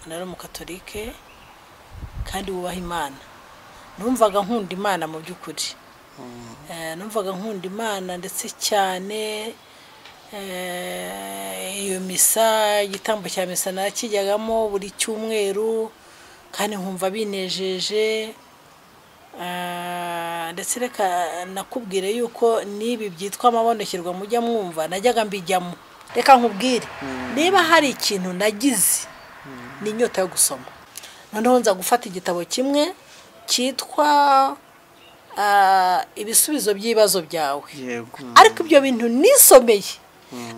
nari umukatolike kandi wubaha Imana. Numvaga nkunda Imana mu by'ukuri. Numvaga nkunda Imana ndetse cyane iyo misa, igitambo cya misa nakijyagamo buri cyumweru kandi nkumva binejeje. Ndetse reka nakubwire yuko nibi byitwa amabonekerwa mujya mwumva najyaga mbijyamo. Reka nkubwire niba hari ikintu nagize ni inyota yo gusoma. Noneho nza gufata igitabo kimwe cyitwa ibisubizo by'ibibazo byawe. Ariko ibyo bintu nisomeye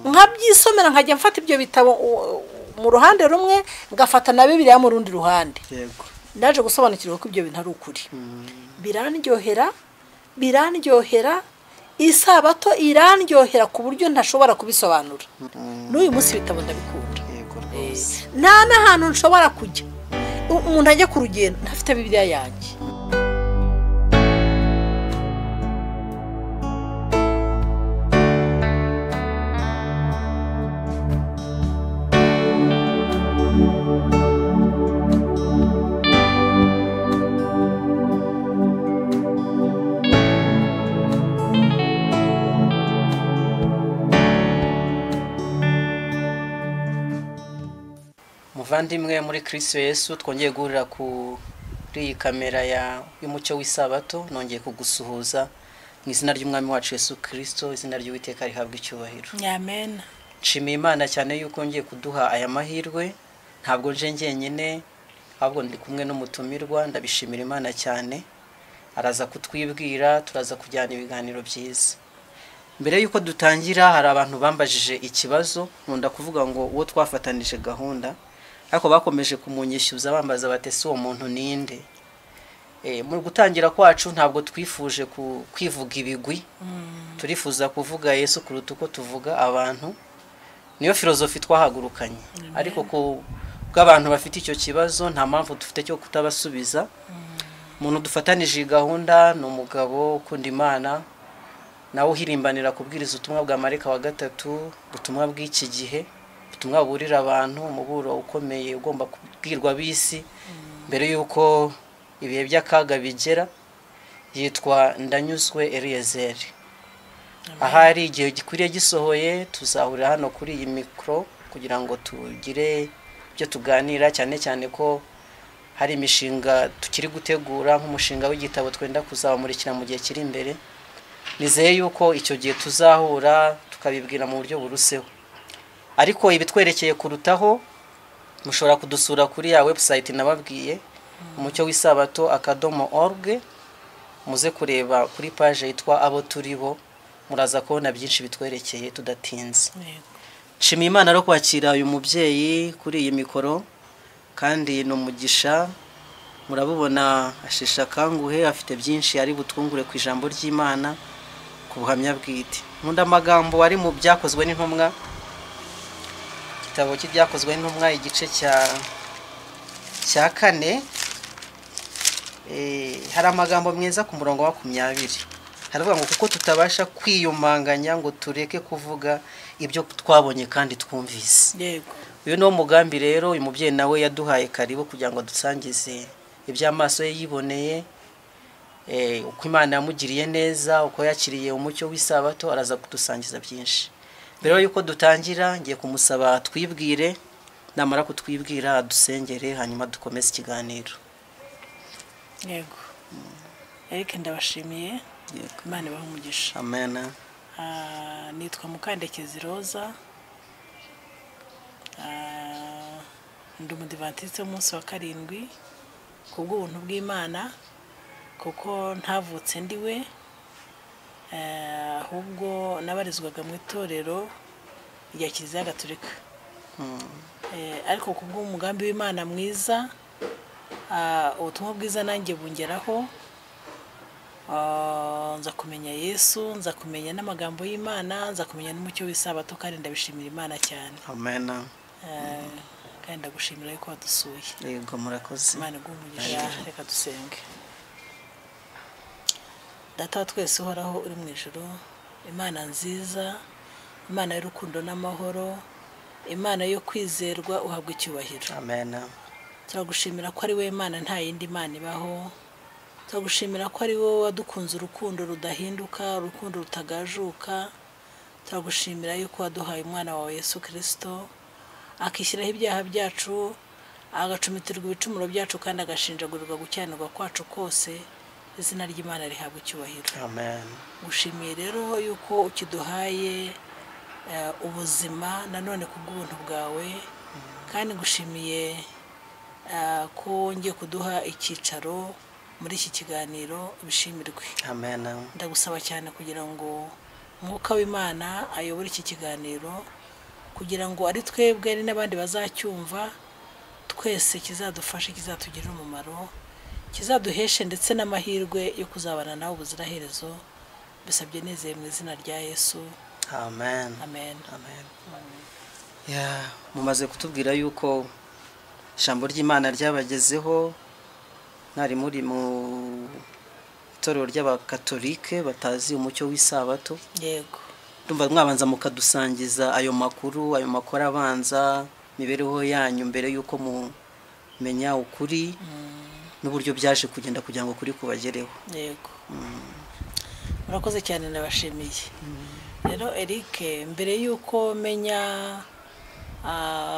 nkabyisomera nkajya mfata ibyo bitabo mu ruhande rumwe ngafata na Bibiliya mu rundi ruhande. Ndaje gusobanukirwa ko ibyo bintu ari ukuri. Birandyohera isabato irandyohera ku buryo ntashobora kubisobanura. N'uyu munsi bitabo ndabikunda. Nta n'ahantu nshobora kujya umuntu ajya ku rugendo ntafite Bibiliya yanjye. Muvandimwe muri Kristo Yesu, twongeye guhurira kuri iyi kamera y'umucyo w'isabato. Nongeye kugusuhuza mu izina ry'umwami wacu Yesu Kristo, izina ry'Uwiteka rihabwa icyubahiro. Amen. Nshimiye Imana cyane yuko ngiye kuduha aya mahirwe. Ntabwo nje njyenyine ahubwo ndi kumwe n'umutumirwa. Ndabishimira Imana cyane, araza kutwibwira, turaza kujyana ibiganiro byiza. Mbere yuko dutangira hari abantu bambajije ikibazo, nkunda kuvuga ngo uwo twafatanije gahunda, ariko bakomeje kumunyishyuza bambaza batese uwo muntu ninde. Mu gutangira kwacu ntabwo twifuje kwivuga ibigwi, turifuza kuvuga Yesu kuruta uko tuvuga abantu. Niyo filozofi twahagurukanye. Ariko bw'abantu bafite icyo kibazo nta mpamvu dufite cyo kutabasubiza. Umuntu dufatanije gahunda ni umugabo ukunda Imana, nawe uhirimbanira kubwiriza ubutumwa bwa Marika wa gatatu, ubutumwa bw'iki gihe, ubutumwa buburira abantu, umuburo ukomeye ugomba kubwirwa bisi mbere yuko ibihe by'akaga bigera. Yitwa Ndanyuzwe Eliezer. Ahari igihe gikwiriye gisohoye tuzahurira hano kuri iyi mikro kugira ngo tugire ibyo tuganira, cyane cyane ko hari imishinga tukiri gutegura nk'umushinga w'igitabo twenda kuzabamurikira mu gihe kiri imbere. Nizeye yuko icyo gihe tuzahura tukabibwira mu buryo buruseho. Ariko ibitwerekeye kurutaho mushobora kudusura kuri ya website nababwiye, umucyowisabato.org. muze kureba kuri page yitwa abo turibo, muraza kubona byinshi bitwerekeye tudatinze. Nshimiye Imana ro kwakira uyu mubyeyi kuri iyi mikoro, kandi no mugisha murabubona ashisha kanguhe, afite byinshi ari butwungure ku ijambo ry'Imana ku buhamya bwite. Nkunda amagambo ari mu byakozwe n'intumwa, igitabo cy'ibyakozwe n'intumwa igice cya 4. Hari amagambo mwiza ku murongo wa 20. Haravuga ngo kuko tutabasha kwiyumanganya ngo tureke kuvuga ibyo twabonye kandi twumvise. Yego. Uyu no mugambi rero uyu mubyeyi nawe yaduhaye karibu kugira ngo dusangize iby'amaso ye yiboneye, uko Imana yamugiriye neza, uko yakiriye umucyo w'isabato. Araza kudusangiza byinshi. Mbere yuko dutangira ngiye kumusaba twibwire, namara kutwibwira dusengere, hanyuma dukomeze ikiganiro. Yego. Eric ndabashimiye. Imana ibahe umugisha. Amen. Nitwa Mukandekezi Roza. Ndi umudivantiste w'umunsi wa 7 kubw'ubuntu bw'Imana, kuko ntavutse ndiwe, ahubwo nabarizwaga mu itorero rya Kiliziya Gatolika. Ariko kubw'umugambi w'Imana mwiza, ubutumwa bwiza nanjye bungeraho, nza kumenya Yesu, nza kumenya n'amagambo y'Imana, nza kumenya n'umucyo w'isabato, kandi ndabishimira Imana cyane. Amen. Kandi ndagushimira yuko wadusuye. Yego murakoze. Imana igumugisha. Reka dusenge. Data wa twese uhoraho uri mu ijuru, Imana nziza, Imana y'urukundo n'amahoro, Imana yo kwizerwa, uhabwa icyubahiro. Amen. turagushimira ko ari we Mana, nta yindi Mana ibaho. Turagushimira ko ari wowe wadukunze urukundo rudahinduka, urukundo rutagajuka. Turagushimira yuko waduhaye umwana wawe Yesu Kristo, akishyiraho ibyaha byacu, agacumitirwa ibicumuro byacu, kandi agashinjagurirwa gukiranirwa kwacu kose. Izina ry'Imana rihabwa icyubahiro. Amen. Gushimiye rero yuko ukiduhaye ubuzima nanone kubw'ubuntu bwawe, kandi gushimiye ko wongeye kuduha icyicaro muri iki kiganiro. Bishimirwe. Amen. Ndagusaba cyane kugira ngo Mwuka w'Imana ayobore iki kiganiro, kugira ngo ari twebwe ari n'abandi bazacyumva, twese kizadufashe, kizatugirira umumaro, kizaduheshe ndetse n'amahirwe yo kuzabana nawe ubuziraherezo. Bisabye nizeye mu izina rya Yesu. Amen. Amen. Amen. Mumaze kutubwira yuko ijambo ry'Imana ryabagezeho, mwari muri mu itorero ry'abakatolike batazi umucyo w'isabato. Yego. Ndumva mwabanza mukadusangiza ayo makuru abanza, imibereho yanyu mbere yuko mumenya ukuri n'uburyo byaje kugenda kugira ngo kuri kubagereho. Yego. Murakoze cyane, nabashimiye. Rero Eric, mbere yuko menya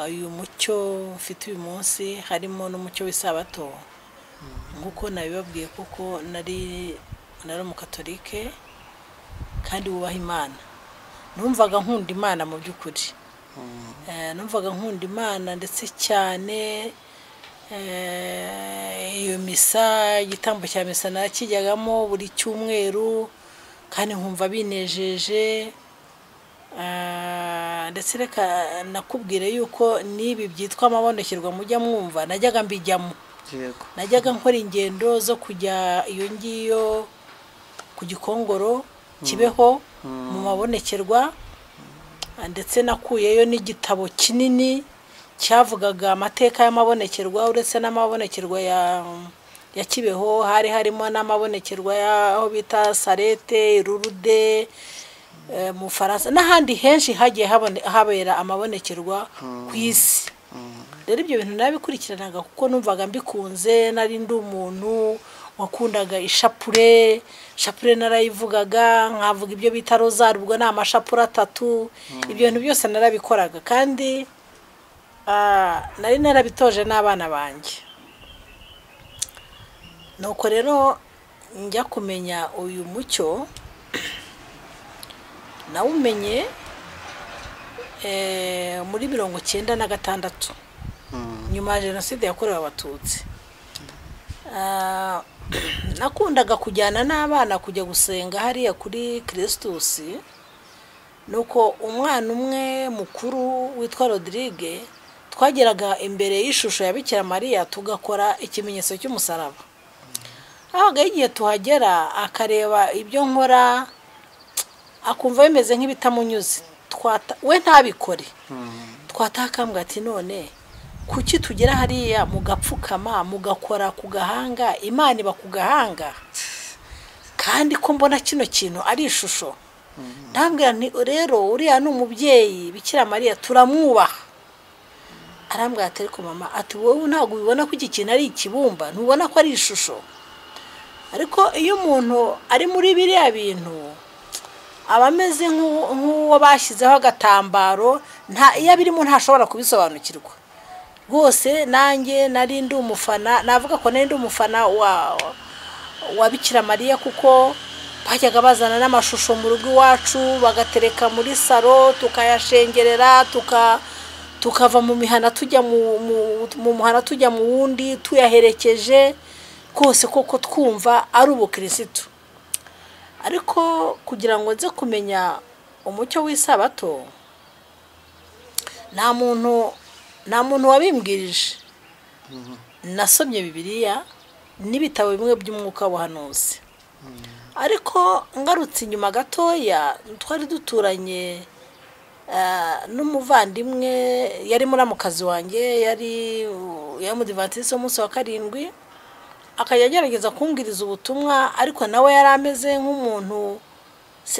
uyu mucyo ufite uyu munsi, harimo n'umucyo w'isabato, nguko nabibabwiye kuko nari umukatolike kandi wubaha Imana. Numvaga nkunda Imana mu by'ukuri. Numvaga nkunda Imana ndetse cyane. Iyo misa, igitambo cya misa nakijyagamo buri cyumweru, kandi nkumva binejeje. Ndetse reka nakubwire yuko nibi byitwa amabonekerwa mujya mwumva, najyaga mbijyamo. Najyaga nkora ingendo zo kujya iyo ngiyo ku Gikongoro, Kibeho, mu mabonekerwa. Ndetse nakuyeyo n'igitabo kinini cyavugaga amateka y'amabonekerwa, uretse n'amabonekerwa ya Kibeho, harimo n'amabonekerwa y'aho bita Sarete, Rurude, mu Faransa n'ahandi henshi hagiye habera amabonekerwa ku isi. Rero ibyo bintu nabikurikiranaga kuko numvaga mbikunze. Nari ndi umuntu wakundaga ishapure narayivugaga, nkavuga ibyo bita rozari, ubwo ni amashapure 3. Ibyo bintu byose narabikoraga, kandi nari narabitoje n'abana banjye. Nuko rero njya kumenya uyu mucyo, nawumenye muri 1996, nyuma ya Jenoside yakorewe Abatutsi. Nakundaga kujyana n'abana kujya gusenga hariya kuri Kristus. Nuko umwana umwe mukuru witwa Rodrigue, twageraga imbere y'ishusho ya Bikira Mariya tugakora ikimenyetso cy'umusaraba. Aho igihe tuhagera akareba ibyo nkora, akumva bimeze nk'ibitamunyuze, we ntabikore. Twatakambwa ati none kuki tugera hariya mugapfukama mugakora ku gahanga, Imana iba ku gahanga, kandi ko mbona kino kintu ari ishusho. Ndambwira nti rero uriya ni umubyeyi Bikira Mariya, turamwubaha. Arambwira ati ariko mama, ati wowe ntabwo ubibona ko iki kintu ari ikibumba, ntubona ko ari ishusho? Ariko iyo umuntu ari muri biriya bintu aba ameze nk'uwo bashyizeho agatambaro, iyo abirimo ntashobora kubisobanukirwa rwose. Nanjye nari ndi umufana, navuga ko nari ndi umufana wa Bikira Mariya, kuko bajyaga bazana n'amashusho mu rugo iwacu bagatereka muri salo, tukayashengerera, tukava mu mihana tujya mu muhana tujya mu wundi tuyaherekeje kose, koko twumva ari ubukirisitu. Ariko kugira ngo nze kumenya umucyo w'isabato, nta muntu wabimbwirije. Nasomye Bibiliya n'ibitabo bimwe by'umwuka w'ubuhanuzi. Ariko ngarutse inyuma gatoya, twari duturanye n'umuvandimwe, yari muramukazi wanjye, yari umudivantiste w'umunsi wa 7, akajya agerageza kumbwiriza ubutumwa. Ariko nawe yari ameze nk'umuntu,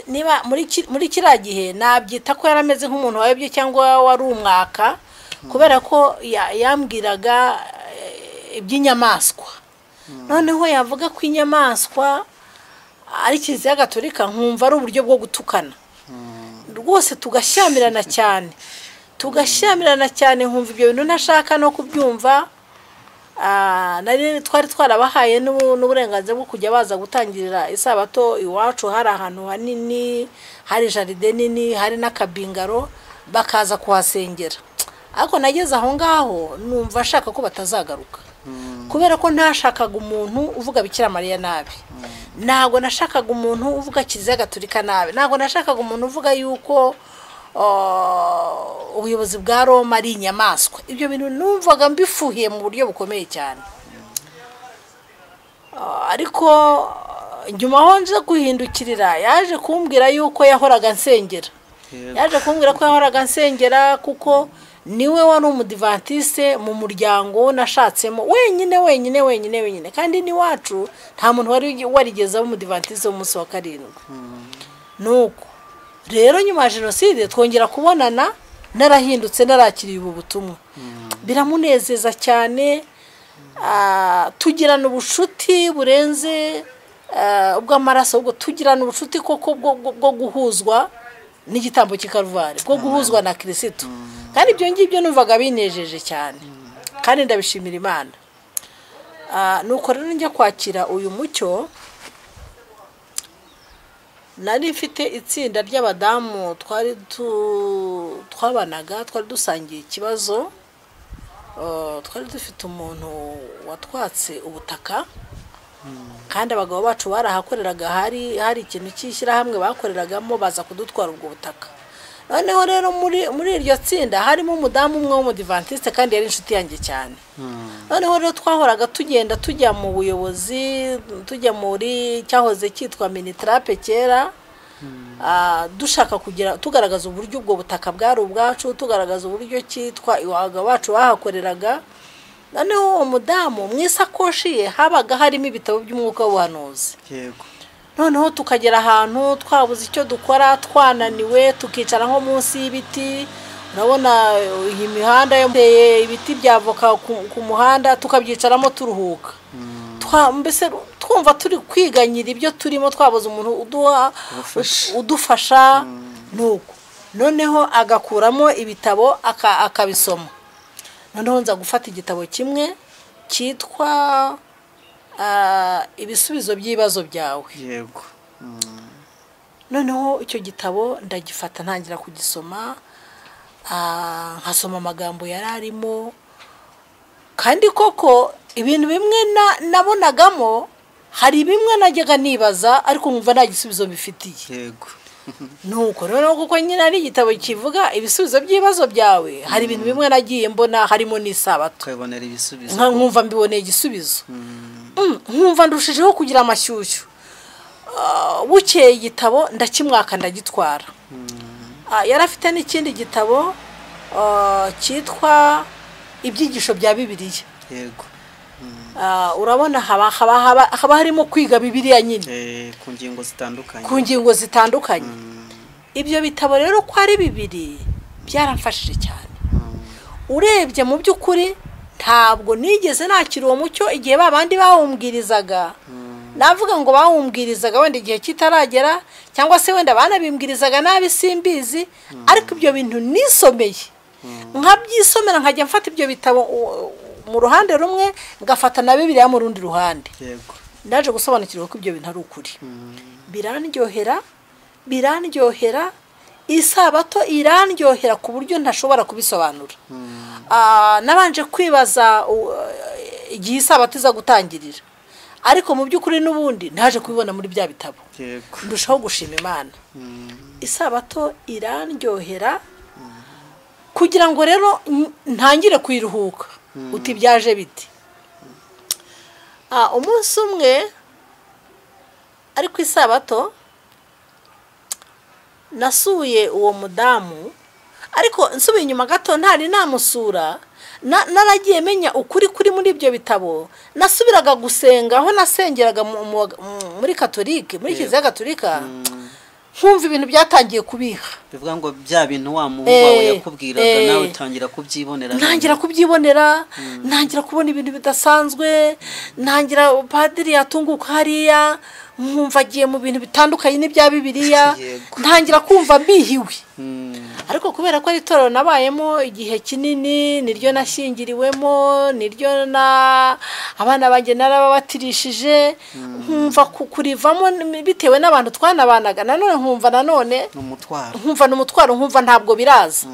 niba muri kiriya gihe nabyita ko yari ameze nk'umuntu wayobye cyangwa wari umwaka, kubera ko yambwiraga iby'inyamaswa noneho yavuga ko inyamaswa ari Kiliziya Gatolika nkumva ari uburyo bwo gutukana rwose tugashyamirana cyane nkumva ibyo bintu ntashaka no kubyumva. Twari twarabahaye n'uburenganzira bwo kujya baza gutangirira isabato iwacu, hari ahantu hanini, hari jaride nini, hari n'akabingaro, bakaza kuhasengera. Ariko nageze aho ngaho numva ashaka ko batazagaruka kubera ko ntashakaga umuntu uvuga Bikira Mariya nabi, ntabwo nashakaga umuntu uvuga Kiliziya Gatolika nabi, ntabwo nashakaga umuntu uvuga yuko ubuyobozi bwa Roma ari inyamaswa. Ibyo bintu numvaga mbifuhiye mu buryo bukomeye cyane. Ariko nyuma aho nje guhindukirira yaje kumbwira yuko yahoraga nsengera, kuko niwe wari umudivantiste mu muryango nashatsemo wenyine kandi ni wacu nta muntu wari warigeze umudivantiste w'umunsi wa karindwi. Nuko rero nyuma ya Jenoside twongera kubonana, narahindutse, narakiriye ubu butumwa, biramunezeza cyane. Tugirana ubushuti burenze ubw'amaraso, ubwo tugirana ubushuti koko bwo guhuzwa n'igitambo cy'Ikaruvari, bwo guhuzwa na Kristo, kandi ibyo ngibyo numvaga binejeje cyane kandi ndabishimira Imana. Nuko rero njya kwakira uyu mucyo, nari mfite itsinda ry'abadamu twabanaga, twari dusangiye ikibazo. Twari dufite umuntu watwatse ubutaka, kandi abagabo bacu barahakoreraga, hari ikintu cy'ishyirahamwe bakoreragamo, baza kudutwara ubwo butaka. Noneho rero muri iryo tsinda harimo umudamu umwe w'umudivantiste kandi yari inshuti yanjye cyane. Noneho rero twahoraga tugenda tujya mu buyobozi, tujya muri cyahoze cyitwa Minitrape kera, dushaka kugira tugaragaza uburyo ubwo butaka bwari ubwacu, tugaragaza uburyo cyitwa iwaga wacu bahakoreraga. Noneho uwo mudamu mu isakoshi ye habaga harimo ibitabo by'umwuka w'ubuhanuzi. Yego. Noneho tukagera ahantu twabuze icyo dukora, twananiwe, tukicara nko munsi y'ibiti. Urabona iyi mihanda yateye ibiti byavoka ku muhanda, tukabyicaramo turuhuka. Mbese twumva turi kwiganyira ibyo turimo, twabuze umuntu udufasha. Nuko noneho agakuramo ibitabo akabisoma. Noneho nza gufata igitabo kimwe cyitwa ibisubizo by'ibibazo byawe. Yego. Noneho icyo gitabo ndagifata, ntangira kugisoma, nkasoma amagambo yari arimo, kandi koko ibintu bimwe nabonagamo, hari bimwe najyaga nibaza ariko nkumva nta gisubizo bifitiye. Yego. Nuko rero kuko nyine ari igitabo kivuga ibisubizo by'ibibazo byawe, hari ibintu bimwe nagiye mbona harimo n'isabato, kwibonera ibisubizo, nkumva mbiboneye igisubizo. Nkumva ndushijeho kugira amashyushyu. Bukeye igitabo ndakimwaka, ndagitwara. Yari afite n'ikindi gitabo cyitwa ibyigisho bya Bibiliya. Yego. Urabona haba harimo kwiga Bibiliya nyine ku ngingo zitandukanye. Ibyo bitabo rero ko ari bibiri byaramfashije cyane. Urebye mu by'ukuri ntabwo nigeze nakira uwo mucyo igihe babandi bawumbwirizaga. Navuga ngo bawumbwirizaga wenda igihe kitaragera, cyangwa se wenda banabimbwirizaga nabi simbizi, ariko ibyo bintu nisomeye, nkabyisomera, nkajya mfata ibyo bitabo mu ruhande rumwe, ngafata na Bibiliya mu rundi ruhande. Yego. Ndaje gusobanukirwa ko ibyo bintu ari ukuri. Birandyohera, isabato irandyohera ku buryo ntashobora kubisobanura. Nabanje kwibaza igihe isabato iza gutangirira, ariko mu by'ukuri n'ubundi naje kubibona muri bya bitabo. Yego. Ndushaho gushima Imana. Isabato irandyohera, kugira ngo rero ntangire kwiruhuka. Uti byaje biti. Umunsi umwe ariko isabato nasuye uwo mudamu, ariko nsubiye inyuma gato ntari namusura, naragiye menya ukuri kuri muri ibyo bitabo. Nasubiraga gusenga aho nasengeraga muri Katolike, muri Kiliziya Gatolika, nkumva ibintu byatangiye kubiha. bivuga ngo bya bintu wa muhungu wawe yakubwiraga nawe utangira kubyibonera. Ntangira kubyibonera, ntangira kubona ibintu bidasanzwe, ntangira padiri yatunguka hariya, nkumva agiye mu bintu bitandukanye n'ibya Bibiliya, ntangira kumva mbihiwe. Ariko kubera ko ari itorero nabayemo igihe kinini, niryo nashyingiriwemo, niryo abana banjye narababatirishije, nkumva kurivamo bitewe n'abantu twanabanaga, nanone nkumva n'umutwaro, nkumva ntabwo biraza.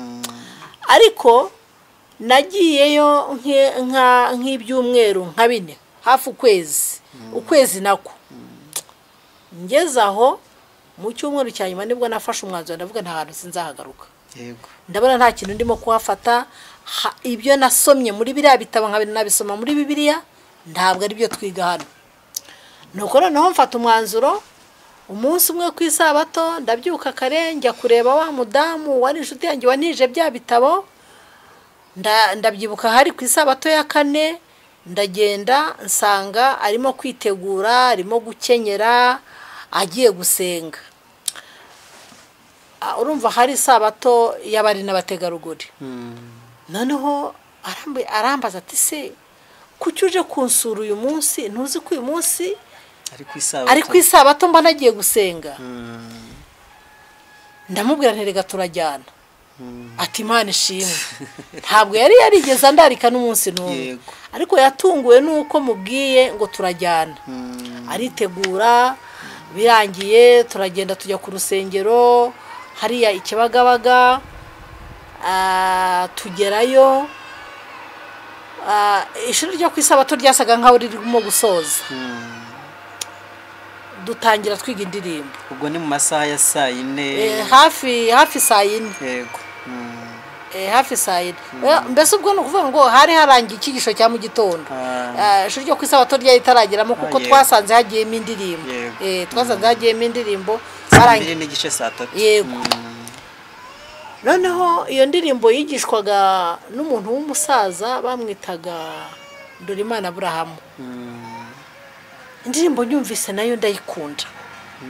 Ariko nagiyeyo nk'ibyumweru nka 4 hafi ukwezi nako. Ngeze aho mu cyumweru cya nyuma nibwo nafashe umwanzuro, ndavuga nta hantu sinzahagaruka. Yego. Ndabona nta kintu ndimo kuhafata, ibyo nasomye muri biriya bitabo nabisoma muri Bibiliya ntabwo ari byo twiga hano. Nuko noneho mfata umwanzuro, umunsi umwe ku isabato ndabyuka kare njya kureba wa mudamu wari inshuti yanjye wanije bya bitabo, ndabyibuka hari ku isabato ya 4, ndagenda nsanga arimo kwitegura, arimo gukenyera, agiye gusenga. Urumva hari isabato y'abari n'abategarugori. Noneho arambaza ati se kuki uje kunsura uyu munsi, ntuzi ko uyu munsi ari ku isabato mba nagiye gusenga? Ndamubwira nti rega turajyana. Ati Imana ishimwe. Ntabwo yari yarigeze andarika n'umunsi n'umwe, ariko yatunguwe nuko mubwiye ngo turajyana. Aritegura, birangiye turagenda tujya ku rusengero hariya Ikibagabaga, tugerayo, ishuri ryo ku isabato ryasaga nkaho ririmo gusoza. Dutangira twiga indirimbo. Ubwo ni mu masaha ya saa 4, hafi saa 4. Yego. Hafi saa 4. Mbese ubwo nukuvuga ngo hari harangiye ikigisho cya mu gitondo. Ishuri ryo ku isabato rya itarageramo kuko twasanze hagiyemo indirimbo. Twasanze hagiyemo indirimbo barangiye n'igice saa 3. Yego. Noneho iyo ndirimbo yigishwaga n'umuntu w'umusaza bamwitaga Ndorimana Aburahamu. Indirimbo nyumvise nayo ndayikunda.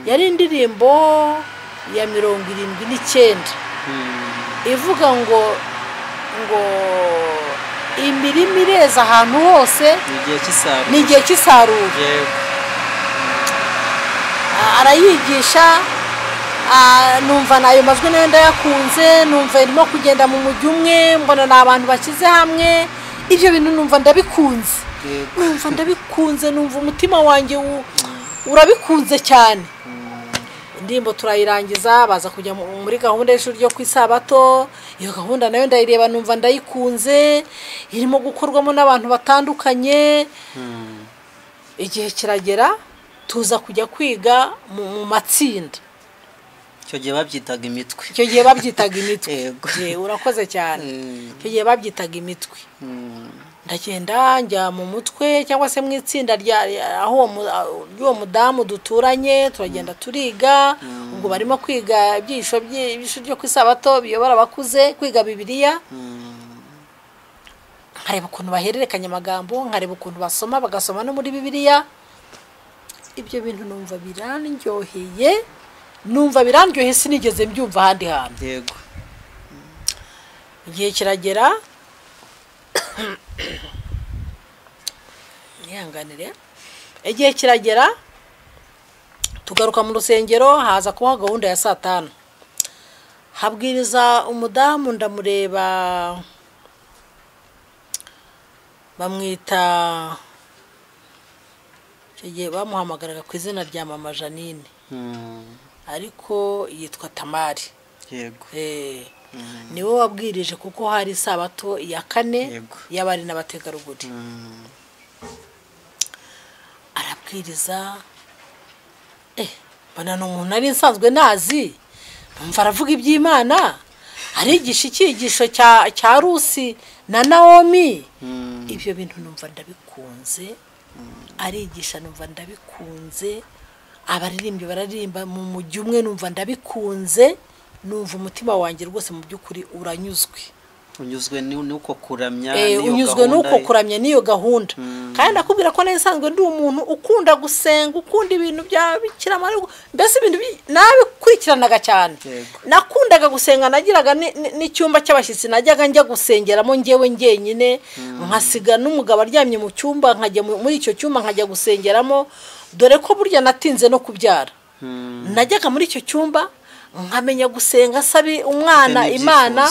Yari indirimbo ya 79 ivuga ngo imirimo ireza ahantu hose ni igihe cy'isarura. Arayigisha, numva nayo majwi nayo ndayakunze, numva irimo kugenda mu mujyi umwe, mbona n'abantu bakize hamwe. Ibyo bintu numva ndabikunze. Numva umutima wanjye urabikunze cyane. Indirimbo turayirangiza, baza kujya muri gahunda y'ishuri ryo ku isabato. Iyo gahunda nayo ndayireba numva ndayikunze, irimo gukorwamo n'abantu batandukanye. Igihe kiragera tuza kujya kwiga mu matsinda. Icyo gihe babyitaga imitwe. Urakoze cyane. Icyo gihe babyitaga imitwe. Ndagenda njya mu mutwe cyangwa se mu itsinda aho uwo mudamu duturanye, turagenda turiga. Ubwo barimo kwiga ibyisho byo ku isabato biyobora abakuze kwiga Bibiliya. Nkareba ukuntu bahererekanya amagambo, nkareba ukuntu bagasoma no muri Bibiliya. Ibyo bintu numva birandyoheye, sinigeze mbyumva ahandi hantu. Yego. Igihe kiragera, nihanganire, igihe kiragera tugaruka mu rusengero, haza kuba gahunda ya saa 5. Habwiriza umudamu, ndamureba, bamwita, icyo gihe bamuhamagaraga ku izina rya Mama Janine, ariko yitwa Tamari. Yego. Niwe wabwirije kuko hari isabato ya 4 y'abari n'abategarugori. Arabwiriza, bana n'umuntu nari nsanzwe nazi, numva aravuga iby'Imana, arigisha icyigisho cya Rusi na Naomi. Ibyo bintu numva ndabikunze, arigisha numva ndabikunze, abaririmbyi bararirimba mu mujyi umwe numva ndabikunze. Numva umutima wanjye rwose mu by'ukuri uranyuzwe. Unyuzwe nuko kuramya unyuzwe nuko kuramya niyo gahunda. kandi nakubwira ko nari nsanzwe ndi umuntu ukunda gusenga, ukunda ibintu bya Bikira Mariya, mbese ibintu nabikurikiranaga cyane. Nakundaga gusenga, nagiraga n'icyumba cy'abashyitsi najyaga njya gusengeramo njyewe njyenyine, nkasiga n'umugabo aryamye mu cyumba, nkajya muri icyo cyumba nkajya gusengeramo, dore ko burya natinze no kubyara. Najyaga muri icyo cyumba nkamenya gusenga, sabi umwana Imana,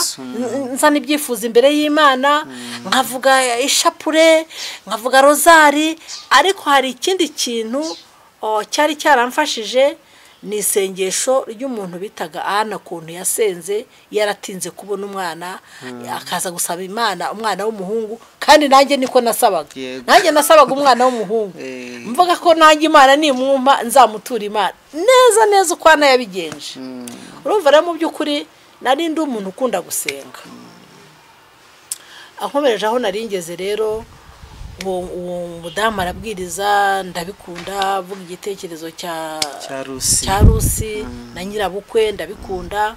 nzana ibyifuzo imbere y'Imana, nkavuga ishapure, nkavuga rozari. Ariko hari ikindi kintu cyari cyaramfashije, ni isengesho ry'umuntu bitaga Ana, kuntu yasenze yaratinze kubona umwana, akaza gusaba Imana umwana w'umuhungu, kandi nanjye niko nasabaga. Nanjye nasabaga umwana w'umuhungu, mvuga ko nanjye Imana nimumpa nzamutura Imana neza neza uko Ana yabigenje. Urumva rero mu by'ukuri nari ndi umuntu ukunda gusenga. Akomereje aho naringeze rero, uwo mudamu arabwiriza, ndabikunda, avuga igitekerezo cya Rusi na nyirabukwe, ndabikunda.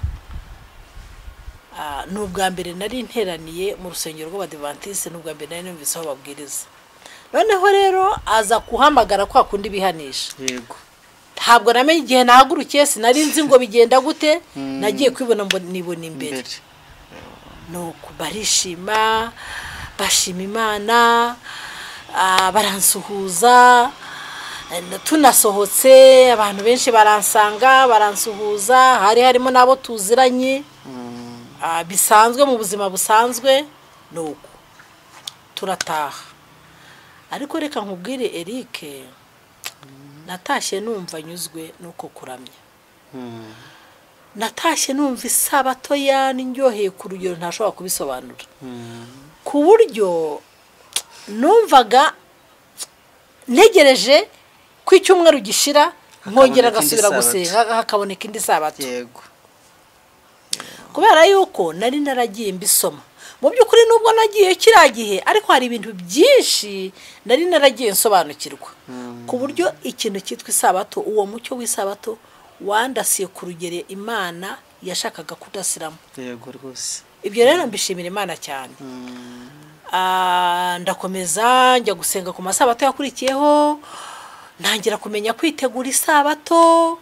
N'ubwa mbere nari nteraniye mu rusengero rw'Abadivantiste, n'ubwa mbere nari numvise aho babwiriza. Noneho rero aza kuhamagara kwa kundi bihanisha. Ntabwo namenye igihe nahagurukiye, sinari nzi ngo bigenda gute, nagiye kwibona nibona imbere. Nuko barishima, bashima Imana, baransuhuza, tunasohotse abantu benshi baransanga, baransuhuza, hari harimo nabo tuziranye bisanzwe mu buzima busanzwe. Nuko turataha. Ariko reka nkubwire Eric, natashye numva nyuzwe nuko kuramya. Natashye numva isabato yanindyoheye ku rugero ntashobora kubisobanura, ku buryo numvaga ntegereje ko icyumweru gishira nkongera gasubira gusenga, hakaboneka indi sabato. Kubera yuko nari naragiye mbisoma. Mu by'ukuri nubwo nagiye kiriya gihe, ariko hari ibintu byinshi nari naragiye nsobanukirwa, ku buryo ikintu cyitwa isabato, uwo mucyo w'isabato wandasiye ku rugero Imana yashakaga kudasiramo. Ibyo rero mbishimira Imana cyane. Ndakomeza njya gusenga ku masabato yakurikiyeho, ntangira kumenya kwitegura isabato.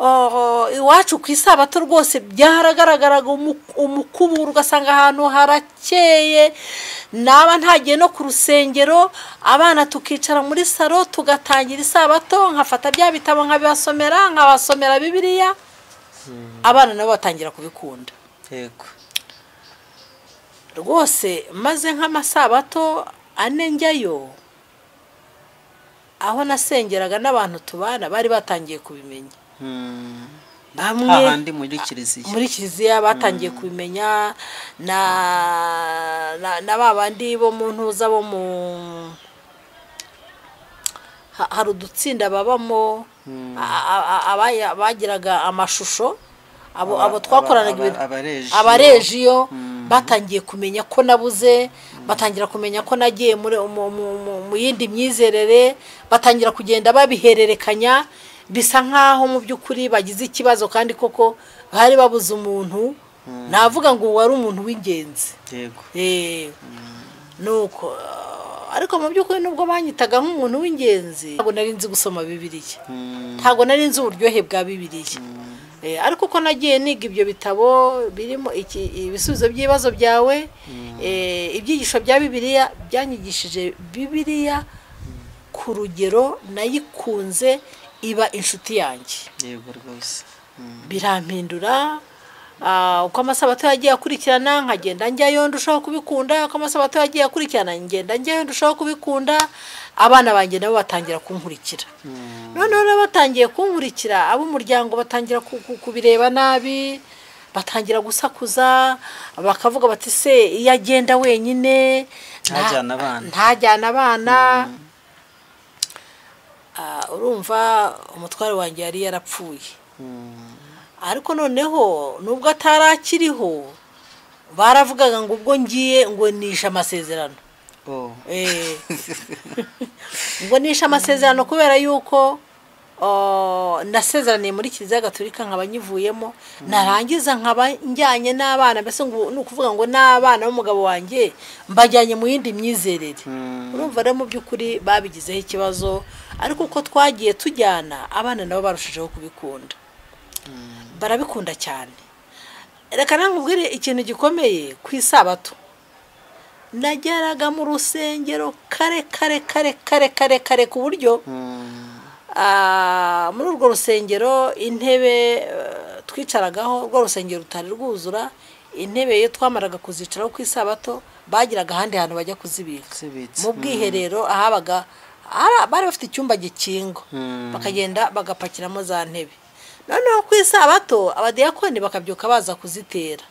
Iwacu ku isabato rwose byaragaragaraga umukuburo, ugasanga ahantu harakeye. Naba ntagiye no ku rusengero, abana tukicara muri salo tugatangira isabato, nkafata bya bitabo nkabasomera Bibiliya, abana nabo batangira kubikunda. Rwose maze nk'amasabato 4 njyayo, aho nasengeraga n'abantu tubana bari batangiye kubimenya. Bamwe ahandi muri kiliziya batangiye kubimenya, na babandi bo mu ntuza bo mu hari udutsinda babamo, bagiraga amashusho, abo twakoranaga ibintu, abarejiyo batangiye kumenya ko nabuze, batangira kumenya ko nagiye mu yindi myizerere, batangira kugenda babihererekanya, bisa nkaho mu by'ukuri bagize ikibazo, kandi koko bari babuze umuntu, navuga ngo wari umuntu w'ingenzi. Nuko ariko mu by'ukuri nubwo banyitaga nk'umuntu w'ingenzi, ntabwo nari nzi gusoma Bibiliya, ntabwo nari nzi uburyohe bwa Bibiliya. Ariko uko nagiye niga ibyo bitabo birimo ibisubizo by'ibibazo byawe, ibyigisho bya Bibiliya byanyigishije Bibiliya ku rugero nayikunze, iba inshuti yanjye. Birampindura. Uko amasabato yagiye akurikirana, nkagenda njyayo ndushaho kubikunda. Uko amasabato yagiye akurikirana, ngenda njyayo ndushaho kubikunda. Abana banjye nabo batangira kunkurikira. Noneho batangiye kunkurikira, ab'umuryango batangira kubireba nabi, batangira gusakuza, bakavuga bati se iyo agenda wenyine ntajyana abana. Urumva umutware wanjye yari yarapfuye, ariko noneho nubwo atarakiriho, baravugaga ngo ubwo ngiye ngo nisha amasezerano. Ngo nisha amasezerano kubera yuko nasezeraniye muri Kiliziya Gatolika nkaba nyivuyemo narangiza nkaba njyanye n'abana mbese ngo ni ukuvuga ngo n'abana b'umugabo wanjye mbajyanye mu yindi myizerere. urumva rero mu by'ukuri babigizeho ikibazo, ariko uko twagiye tujyana abana nabo barushijeho kubikunda, barabikunda cyane. Reka nkubwire ikintu gikomeye ku isabato, nageraga mu rusengero kare ku buryo muri urwo rusengero intebe twicaragaho, urwo rusengero rutari rwuzura, intebe iyo twamaraga kuzicaraho ku isabato bagiraga ahandi hantu bajya kuzibika mu bwiherero, ahabaga bari bafite icyumba gikingo, bakagenda bagapakiramo za ntebe. Noneho ku isabato abadiyakoni bakabyuka baza kuzitera.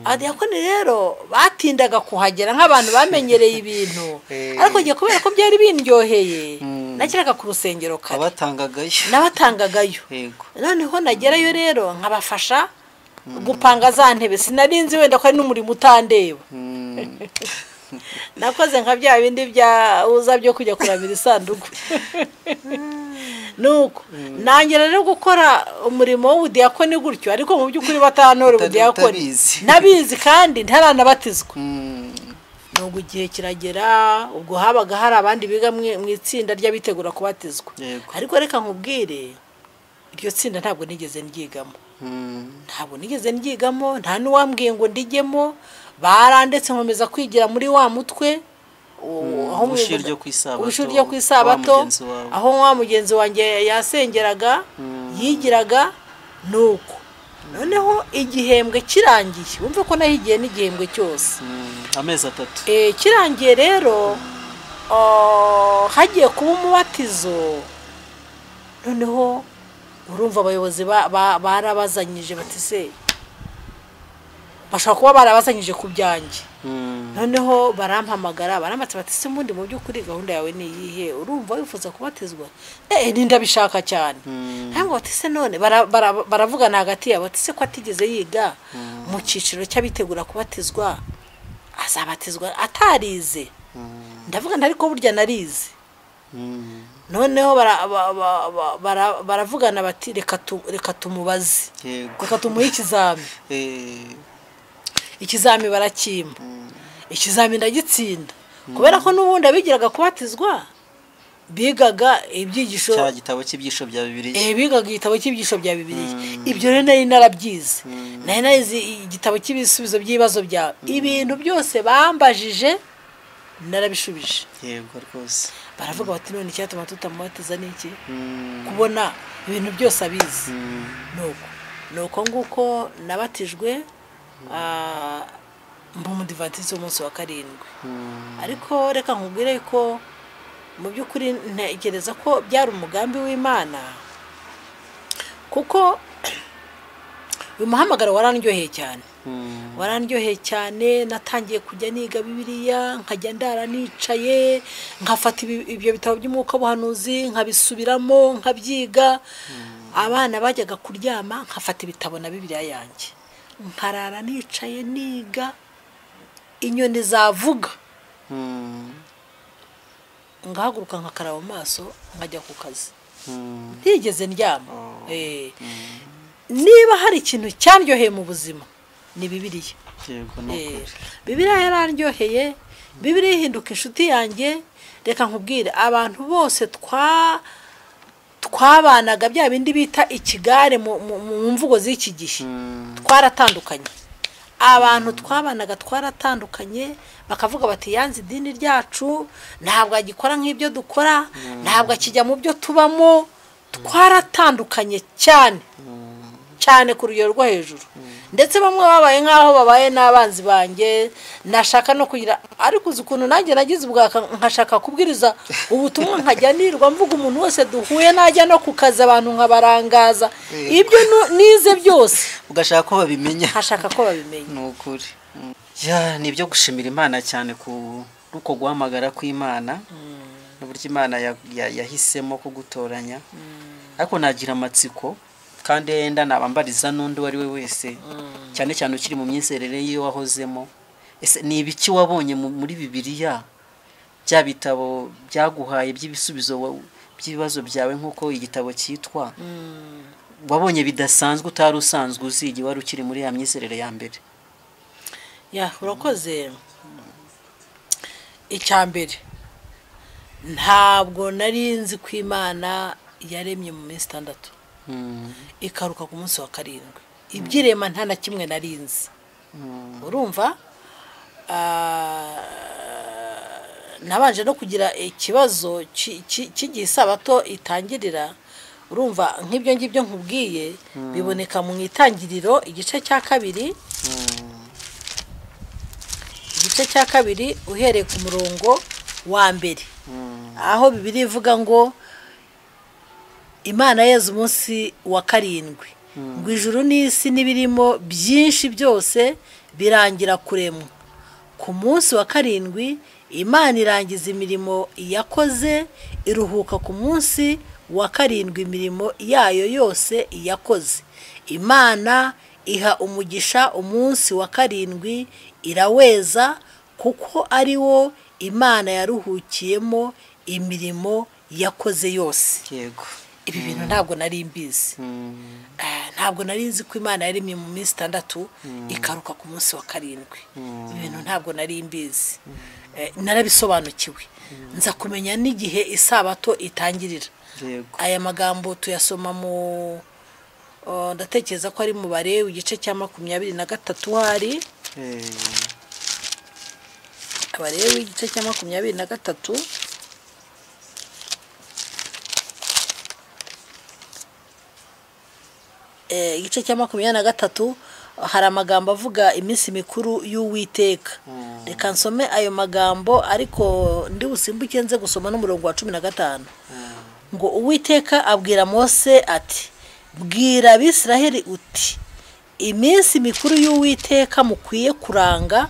Abadiyakoni rero batindaga kuhagera nk'abantu bamenyereye ibintu, ariko ngiye kubera ko byari bindyoheye nakiraga ku rusengero kare, nabatangagayo. Noneho nagerayo rero nkabafasha gupanga za ntebe, sinarinzi wenda ko ari n'umurimo utandeba. Nakoze nka bya bindi bya uza byo kujya kuramira isanduku. Nuko nangira rero gukora umurimo w'ubudiyakoni gutyo, ariko mu by'ukuri batanora ubudiyakoni nabizi kandi ntaranabatizwa. Nubwo igihe kiragera, ubwo habaga hari abandi biga mu itsinda ry'abitegura kubatizwa, ariko reka nkubwire iryo tsinda ntabwo nigeze ndyigamo. Nta n'uwambwiye ngo ndigemo, barandetse nkomeza kwigira muri wa mutwe ubushuri ryo ku isabato, aho wa mugenzi wanjye yasengeraga yigiraga. Nuko noneho igihembwe kirangiye, wumve ko nahigiye n'igihembwe cyose, amezi 3 kirangiye rero hagiye kuba umubatizo. Noneho urumva abayobozi barabazanyije bati se bashaka kuba barabazanyije ku byanjye. Noneho barampamagara baramatse bati se mundi mu by'ukuri gahunda yawe ni iyihe, urumva wifuza kubatizwa? Ndabishaka cyane. Ntabwo bati se none baravugana hagati yabo bati se ko atigeze yiga mu cyiciro cy'abitegura kubatizwa azabatizwa atarize? Ndavuga ariko burya narize. Noneho baravugana bati reka tumubaze, reka tumuhe ikizami. Ikizami barakimba, ikizami ndagitsinda, kubera ko n'ubundi abigiraga kubatizwa bigaga ibyigisho cya gitabo cy'ibyisho bya Bibiliya. Bigaga igitabo cy'ibyisho bya Bibiliya. Ibyo rero nari narabyize, nari narize igitabo cy'ibisubizo by'ibibazo bya ibintu byose bambajije narabishubije. Yego rwose. Baravuga bati none icyatuma tutamubatiza niki? Kubona ibintu byose abizi. Nuko nguko nabatijwe Umudivantiste w'umunsi wa karindwi. Ariko reka nkubwire ko mu by'ukuri ntekereza ko byari umugambi w'Imana, kuko uyu muhamagaro warandyoheye cyane. Natangiye kujya niga Bibiliya, nkajya ndara nicaye, nkafata ibyo bitabo by'umwuka w'ubuhanuzi nkabisubiramo nkabyiga. Abana bajyaga kuryama nkafata ibitabo na Bibiliya yanjye nkarara nicaye niga. Inyoni zavuga ngahaguruka nkakaraba amaso nkajya ku kazi, ntigeze ndyama. Niba hari ikintu cyandyoheye mu buzima ni Bibiliya. Bibiliya yarandyoheye, Bibiliya ihinduka inshuti yanjye. Reka nkubwire abantu bose twabanaga bya bindi bita ikigare mu mvugo z'iki gihe, twaratandukanye. Abantu twabanaga twaratandukanye, bakavuga bati yanze idini ryacu, ntabwo agikora nk'ibyo dukora, ntabwo akijya mu byo tubamo. Twaratandukanye cyane ku rugero rwo hejuru, ndetse bamwe babaye nk'aho babaye n'abanzi banjye. Nashaka no kugira, ariko uzi ukuntu nanjye nagize ubwaka nkashaka kubwiriza ubutumwa, nkajya nirwa mvuga umuntu wese duhuye, najya no ku kazi abantu nkabarangaza ibyo nize byose, ugashaka ko babimenya. Hashaka ko babimenya. Nukuri ni ibyo gushimira Imana cyane ku ruko guhamagara kw'Imana, n'uburyo Imana yahisemo kugutoranya. Ariko nagira amatsiko kandi yenda nabambariza n'undi wari we wese, cyane cyane ukiri mu myizerere yiyo wahozemo. Ese ni ibiki wabonye muri Bibiliya, bya bitabo byaguhaye by'ibisubizo by'ibibazo byawe nk'uko igitabo cyitwa wabonye bidasanzwe utari usanzwe uzigi wari ukiri muri ya myizerere ya mbere? urakoze. icya mbere, ntabwo nari nzi ko Imana yaremye mu minsi 6 ikaruka ku munsi wa 7. ibyirema nta na kimwe nari nzi. urumva, nabanje no kugira ikibazo cy'igihe isabato itangirira. urumva, nk'ibyo ngibyo nkubwiye biboneka mu itangiriro igice cya 2, igice cya 2 uhereye ku murongo wa 1, aho Bibiliya ivuga ngo Imana yeza umunsi wa 7, ngo ijuru n'isi n'ibirimo byinshi byose birangira kuremwa. ku munsi wa 7 Imana irangiza imirimo yakoze, iruhuka ku munsi wa 7 imirimo yayo yose yakoze. Imana iha umugisha umunsi wa 7 iraweza, kuko ari wo Imana yaruhukiyemo imirimo yakoze yose. Yego. Ibi bintu ntabwo nari mbizi. Ntabwo nari nzi ko Imana yaremye mu minsi 6 ikaruka ku munsi wa 7. Ibi bintu ntabwo nari mbizi. Narabisobanukiwe. Nza kumenya n'igihe isabato itangirira. Yego. Aya magambo tuyasoma mu ndatekereza ko ari mu Balewi igice cya 23 hari. Abalewi igice cya 23. Igice cya 23 hari amagambo avuga iminsi mikuru y'Uwiteka. Reka nsome ayo magambo, ariko ndi busimbuke nze gusoma n'umurongo wa 15. Ngo Uwiteka abwira Mose ati, bwira Abisiraheli uti, iminsi mikuru y'Uwiteka mukwiye kuranga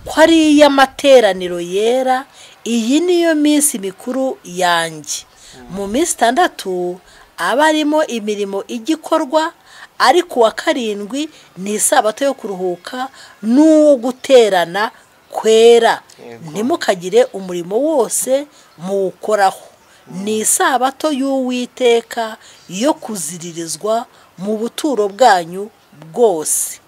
ko ari iy'amateraniro yera. Iyi niyo minsi mikuru yanjye. Mu minsi 6 aba arimo imirimo igikorwa, ariko wa 7 ni isabato yo kuruhuka n'uwo guterana kwera. Ntimukagire umurimo wose muwukoraho. Ni isabato y'Uwiteka yo kuziririzwa mu buturo bwanyu bwose.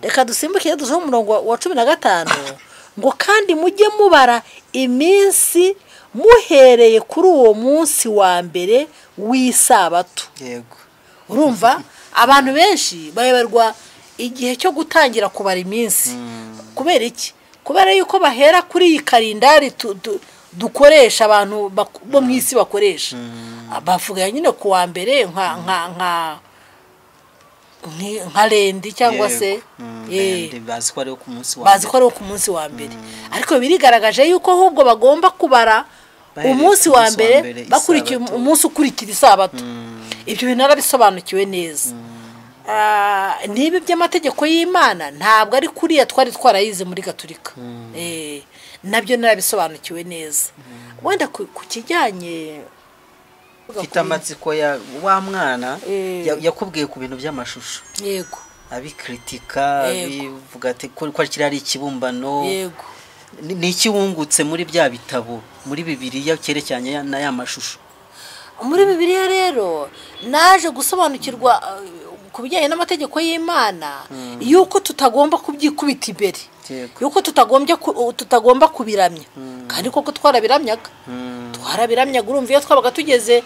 Reka dusimbuke duze mu murongo wa 15, ngo kandi mujye mubara iminsi muhereye kuri uwo munsi wa mbere w'isabato. Yego. Urumva, abantu benshi bayoberwa igihe cyo gutangira kubara iminsi. Kubera iki? Kubera yuko bahera kuri iyi kalendari dukoresha, abantu bo mu isi bakoresha. Bavuga nyine ku wa mbere nka lendi cyangwa se bazi ko ari ku munsi wa mbere. Bazi ko ari ku munsi wa mbere. Ariko birigaragaje yuko ahubwo bagomba kubara umunsi wa mbere bakurikiye umunsi ukurikira isabato. Ibyo bintu narabisobanukiwe neza. Nibi by'amategeko y'Imana ntabwo ari kuriya twari twarayize muri Gatolika. Nabyo narabisobanukiwe neza. Wenda ku kijyanye kitamatsiko ya wa mwana yakubwiye ku bintu by'amashusho. Yego. Abikritika, bivuga ati ko kirari ikibumbano. Yego. Ni iki wungutse muri bya bitabo muri Bibiliya cyerecyanye na ya mashusho? Muri Bibiliya rero naje gusobanukirwa ku bijyanye n'amategeko y'Imana yuko tutagomba kubyikubita imbere. Yuko tutagomba kubiramya. Kandi koko twarabiramyaga. Urumva iyo twabaga tugeze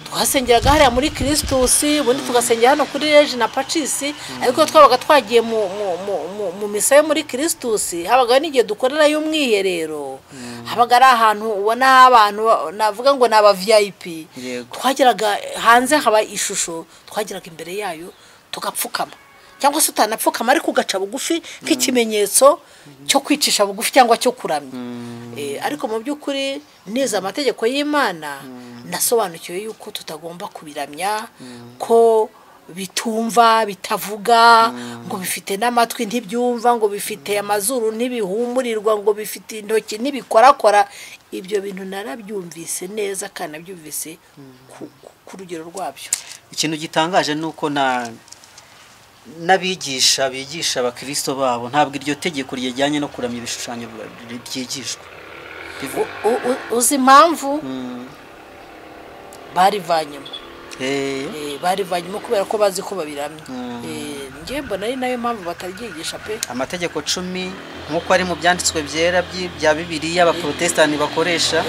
twasengeraga hariya muri Kristus, ubundi tugasengera hano kuri Regina Pacis, ariko twabaga twagiye mu misa yo muri Kristus, habaga n'igihe dukorera y'umwiherero. Habaga ari ahantu ubona abantu navuga ngo naba VIP. Twagiraga hanze haba ishusho, twagiraga imbere yayo tugapfukama. Cyangwa se utanapfukama ariko ugaca bugufi nk'ikimenyetso cyo kwicisha bugufi cyangwa cyo kuramya. Ariko mu by'ukuri neza amategeko y'Imana nasobanukiwe yuko tutagomba kubiramya, ko bitumva, bitavuga, ngo bifite n'amatwi ntibyumva, ngo bifite amazuru ntibihumurirwa, ngo bifite intoki ntibikorakora. Ibyo bintu narabyumvise neza kandi nabyumvise ku rugero rwabyo. Ikintu gitangaje nuko n'abigisha bigisha abakristo babo ntabwo iryo tegeko ryejyanye no kuramya ibishushanyo byigishwa. Uzi impamvu? barivanyemo Eh, barivanyemo kubera ko bazi ko babiramye. Njye mbona ari nayo mpamvu bataryigisha pe. amategeko 10 nk'uko ari mu byanditswe byera bya Bibiliya abaprotestani bakoresha,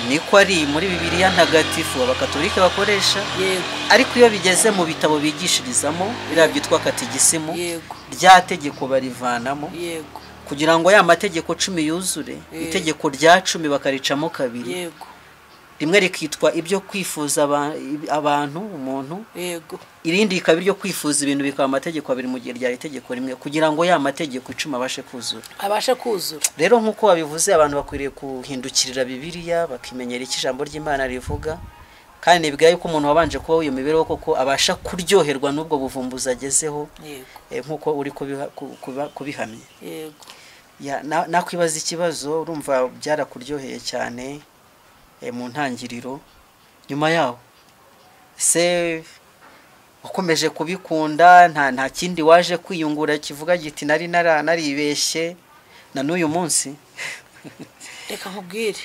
niko ari muri Bibiliya ntagatifu abakatolika bakoresha. Yego. Ariko iyo bigeze mu bitabo bigishirizamo biriya byitwa katigisimu, Yego. rya tegeko barivanamo Yego. kugira ngo ya mategeko 10 yuzure. Itegeko rya 10 bakaricamo kabiri. Yego. Rimwe rikitwa ibyo kwifuza abantu umuntu, Yego. irindi rikaba iryo kwifuza ibintu, bikaba amategeko abiri mu gihe rya itegeko rimwe kugira ngo ya mategeko 10 abashe kuzura. Abashe kuzura. Rero nk'uko babivuze, abantu bakwiriye kuhindukirira Bibiliya bakimenyera iki ijambo ry'Imana rivuga, kandi nibwiye yuko umuntu wabanje kuba uyu mibereho koko abasha kuryoherwa n'ubwo buvumbuzi agezeho. Yego. Nk'uko uri kubihamye. Yego. Nakwibaza ikibazo, urumva byarakuryoheye cyane mu ntangiriro, nyuma yaho se ukomeje kubikunda, nta kindi waje kwiyungura kivuga giti nari naribeshye na n'uyu munsi? Reka nkubwire,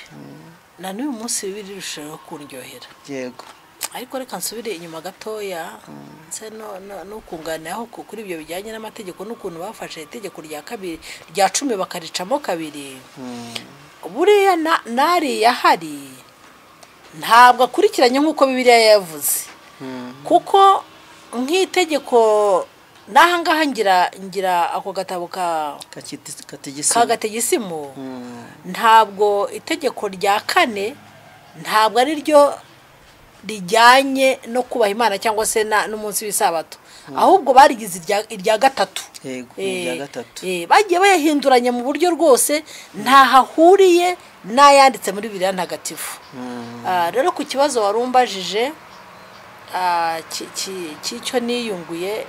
na n'uyu munsi bibiri rushaho kuryohera. Yego. Ariko reka nsubire inyuma gatoya, nse no kunganiraho kuri ibyo bijyanye n'amategeko n'ukuntu bafashe itegeko rya 10 bakaricamo kabiri. Buriya nari yahari ntabwo akurikiranye nk'uko Bibiliya yavuze, kuko nk'itegeko n'ahangaha ngira ako gatabo ka katigisimu, ntabwo itegeko rya 4 ntabwo ari ryo rijyanye no kubaha Imana cyangwa se n'umunsi w'isabato, ahubwo barigize irya 3. Yego, irya 3. Bagiye bayahinduranya mu buryo rwose ntahahuriye n'ayanditse muri Bibiliya ntagatifu. Rero ku kibazo warumbajije cy'icyo niyunguye,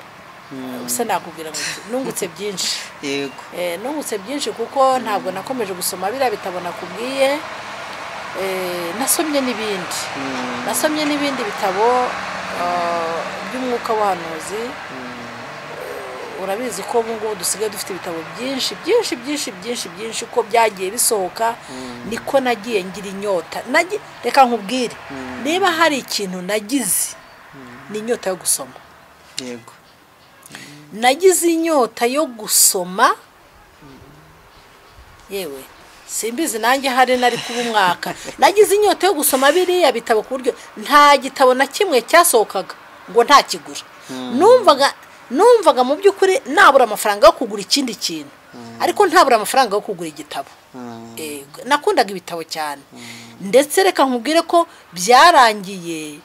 usa nakubwira ngo nungutse byinshi. Yego. Nungutse byinshi kuko ntabwo nakomeje gusoma biriya bitabo nakubwiye. Nasomye n'ibindi bitabo by'umwuka w'ahanuzi. Urabizi ko ubu ngubu dusigaye dufite ibitabo byinshi ko byagiye bisohoka, niko nagiye ngira inyota. Reka nkubwire, niba hari ikintu nagize ni inyota yo gusoma. Yego. Nagize inyota yo gusoma, yewe simbizi nanjye hari nari kuba umwaka. Nagize inyota yo gusoma biriya bitabo ku buryo nta gitabo na kimwe cyasohokaga ngo nta kigura. Numvaga mu by'ukuri nabura amafaranga yo kugura ikindi kintu, ariko ntabura amafaranga yo kugura igitabo. Nakundaga ibitabo cyane, ndetse reka nkubwire ko byarangiye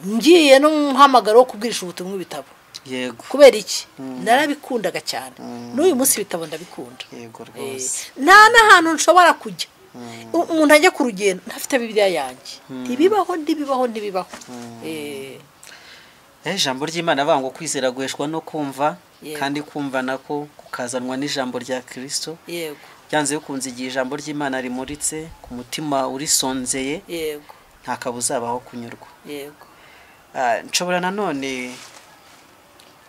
ngiye n'umuhamagaro wo kubwirisha ubutumwa ibitabo. Yego. Kubera iki? Narabikundaga cyane. N'uyu munsi ibitabo ndabikunda. Yego rwose. Nta n'ahantu nshobora kujya umuntu ajya ku rugendo ntafite Bibiliya yanjye. Ntibibaho. Ijambo ry'Imana avuga ngo kwizera guheshwa no kumva, kandi kumva nako kukazanwa n'ijambo rya Kristo. Yego. Byanze bikunze igihe ijambo ry'Imana rimuritse ku mutima urisonzeye, Yego, nta kabuzabaho kunyurwa. Yego. Nshobora nanone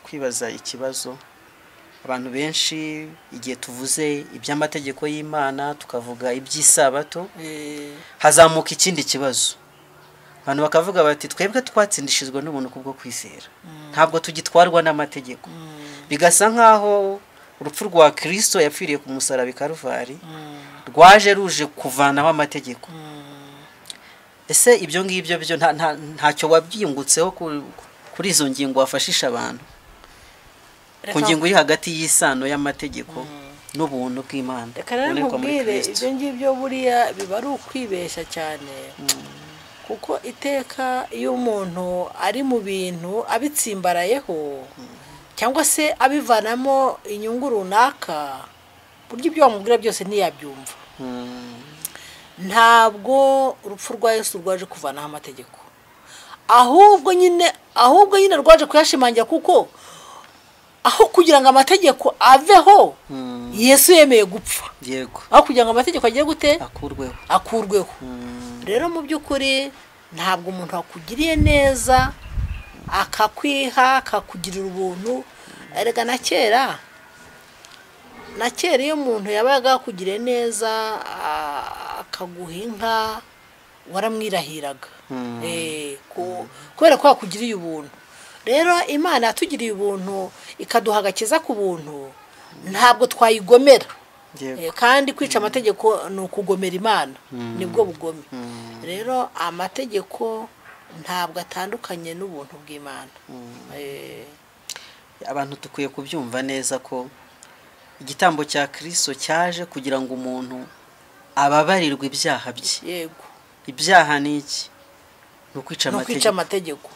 kwibaza ikibazo, abantu benshi igihe tuvuze iby'amategeko y'Imana tukavuga iby'isabato, hazamuka ikindi kibazo. Abantu bakavuga bati twebwe twatsindishizwa n'ubuntu kubwo kwizera, ntabwo tugitwarwa n'amategeko. Bigasa nkaho urupfu rwa Kristo yapfiriye ku musaraba Karuvari rwaje ruje kuvanaho amategeko. Ese ibyo ngibyo byo ntacyo wabyiyungutseho kuri izo ngingo wafashisha abantu, ku ngingo iri hagati y'isano y'amategeko n'ubuntu bw'Imana? Reka nkubwire, ibyo ngibyo buriya biba ari ukwibeshya cyane, kuko iteka iyo umuntu ari mu bintu abitsimbarayeho cyangwa se abivanamo inyungu runaka, buryo ibyo wamubwira byose ntiyabyumva. Ntabwo urupfu rwa Yesu rwaje kuvanaho amategeko, ahubwo nyine rwaje kuyashimangira, kuko aho kugira ngo amategeko aveho Yesu yemeye gupfa. Yego. Aho kugira ngo amategeko agiye gute akurweho. Rero mu by'ukuri ntabwo umuntu akugiriye neza akakwiha akakugirira ubuntu. Erega na kera iyo umuntu yabaga akugiriye neza akaguha inka waramwirahiraga kubera ko yakugiriye ubuntu. Rero Imana yatugiriye ubuntu ikaduha agakiza ku buntu, ntabwo twayigomera. Kandi kwica amategeko ni ukugomera Imana, nibwo bugome. Rero amategeko ntabwo atandukanye n'ubuntu bw'Imana. Abantu dukwiye kubyumva neza ko igitambo cya Kristo cyaje kugira ngo umuntu ababarirwe ibyaha bye. Yego. Ibyaha ni iki? Ni ukwica amategeko.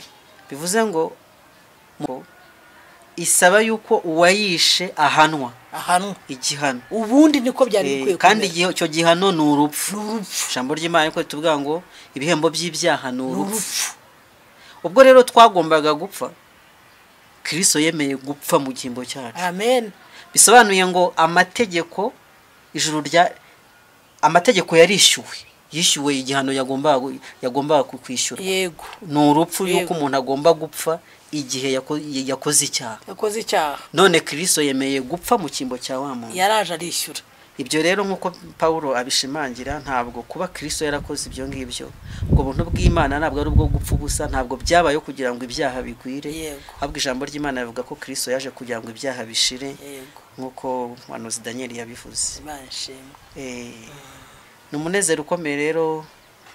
Bivuze ngo isaba yuko uwayishe ahanwa igihano. Ubundi niko byari bikwiye. Kandi icyo gihano ni urupfu. Ijambo ry'Imana ko tuvuga ngo ibihembo by'ibyaha ni urupfu. Ubwo rero twagombaga gupfa, Kristo yemeye gupfa mu cyimbo cyacu. Amen. Bisobanuye ngo amategeko amategeko yishyuwe igihano yagombaga kukwishyura. Yego. Ni urupfu yuko umuntu agomba gupfa igihe yakoze icyaha. None Kristo yemeye gupfa mu cyimbo cya wa muntu. Yaraje arishyura. Ibyo rero nk'uko Paulo abishimangira, ntabwo kuba Kristo yarakoze ibyo ngibyo, ubwo buntu bw'Imana ntabwo ari ubwo gupfa ubusa, ntabwo byabayeho kugira ngo ibyaha bigwire. Ahubwo ijambo ry'Imana rivuga ko Kristo yaje kugira ngo ibyaha bishire, nk'uko umuhanuzi Daniel yabivuze. Ni umunezero ukomeye rero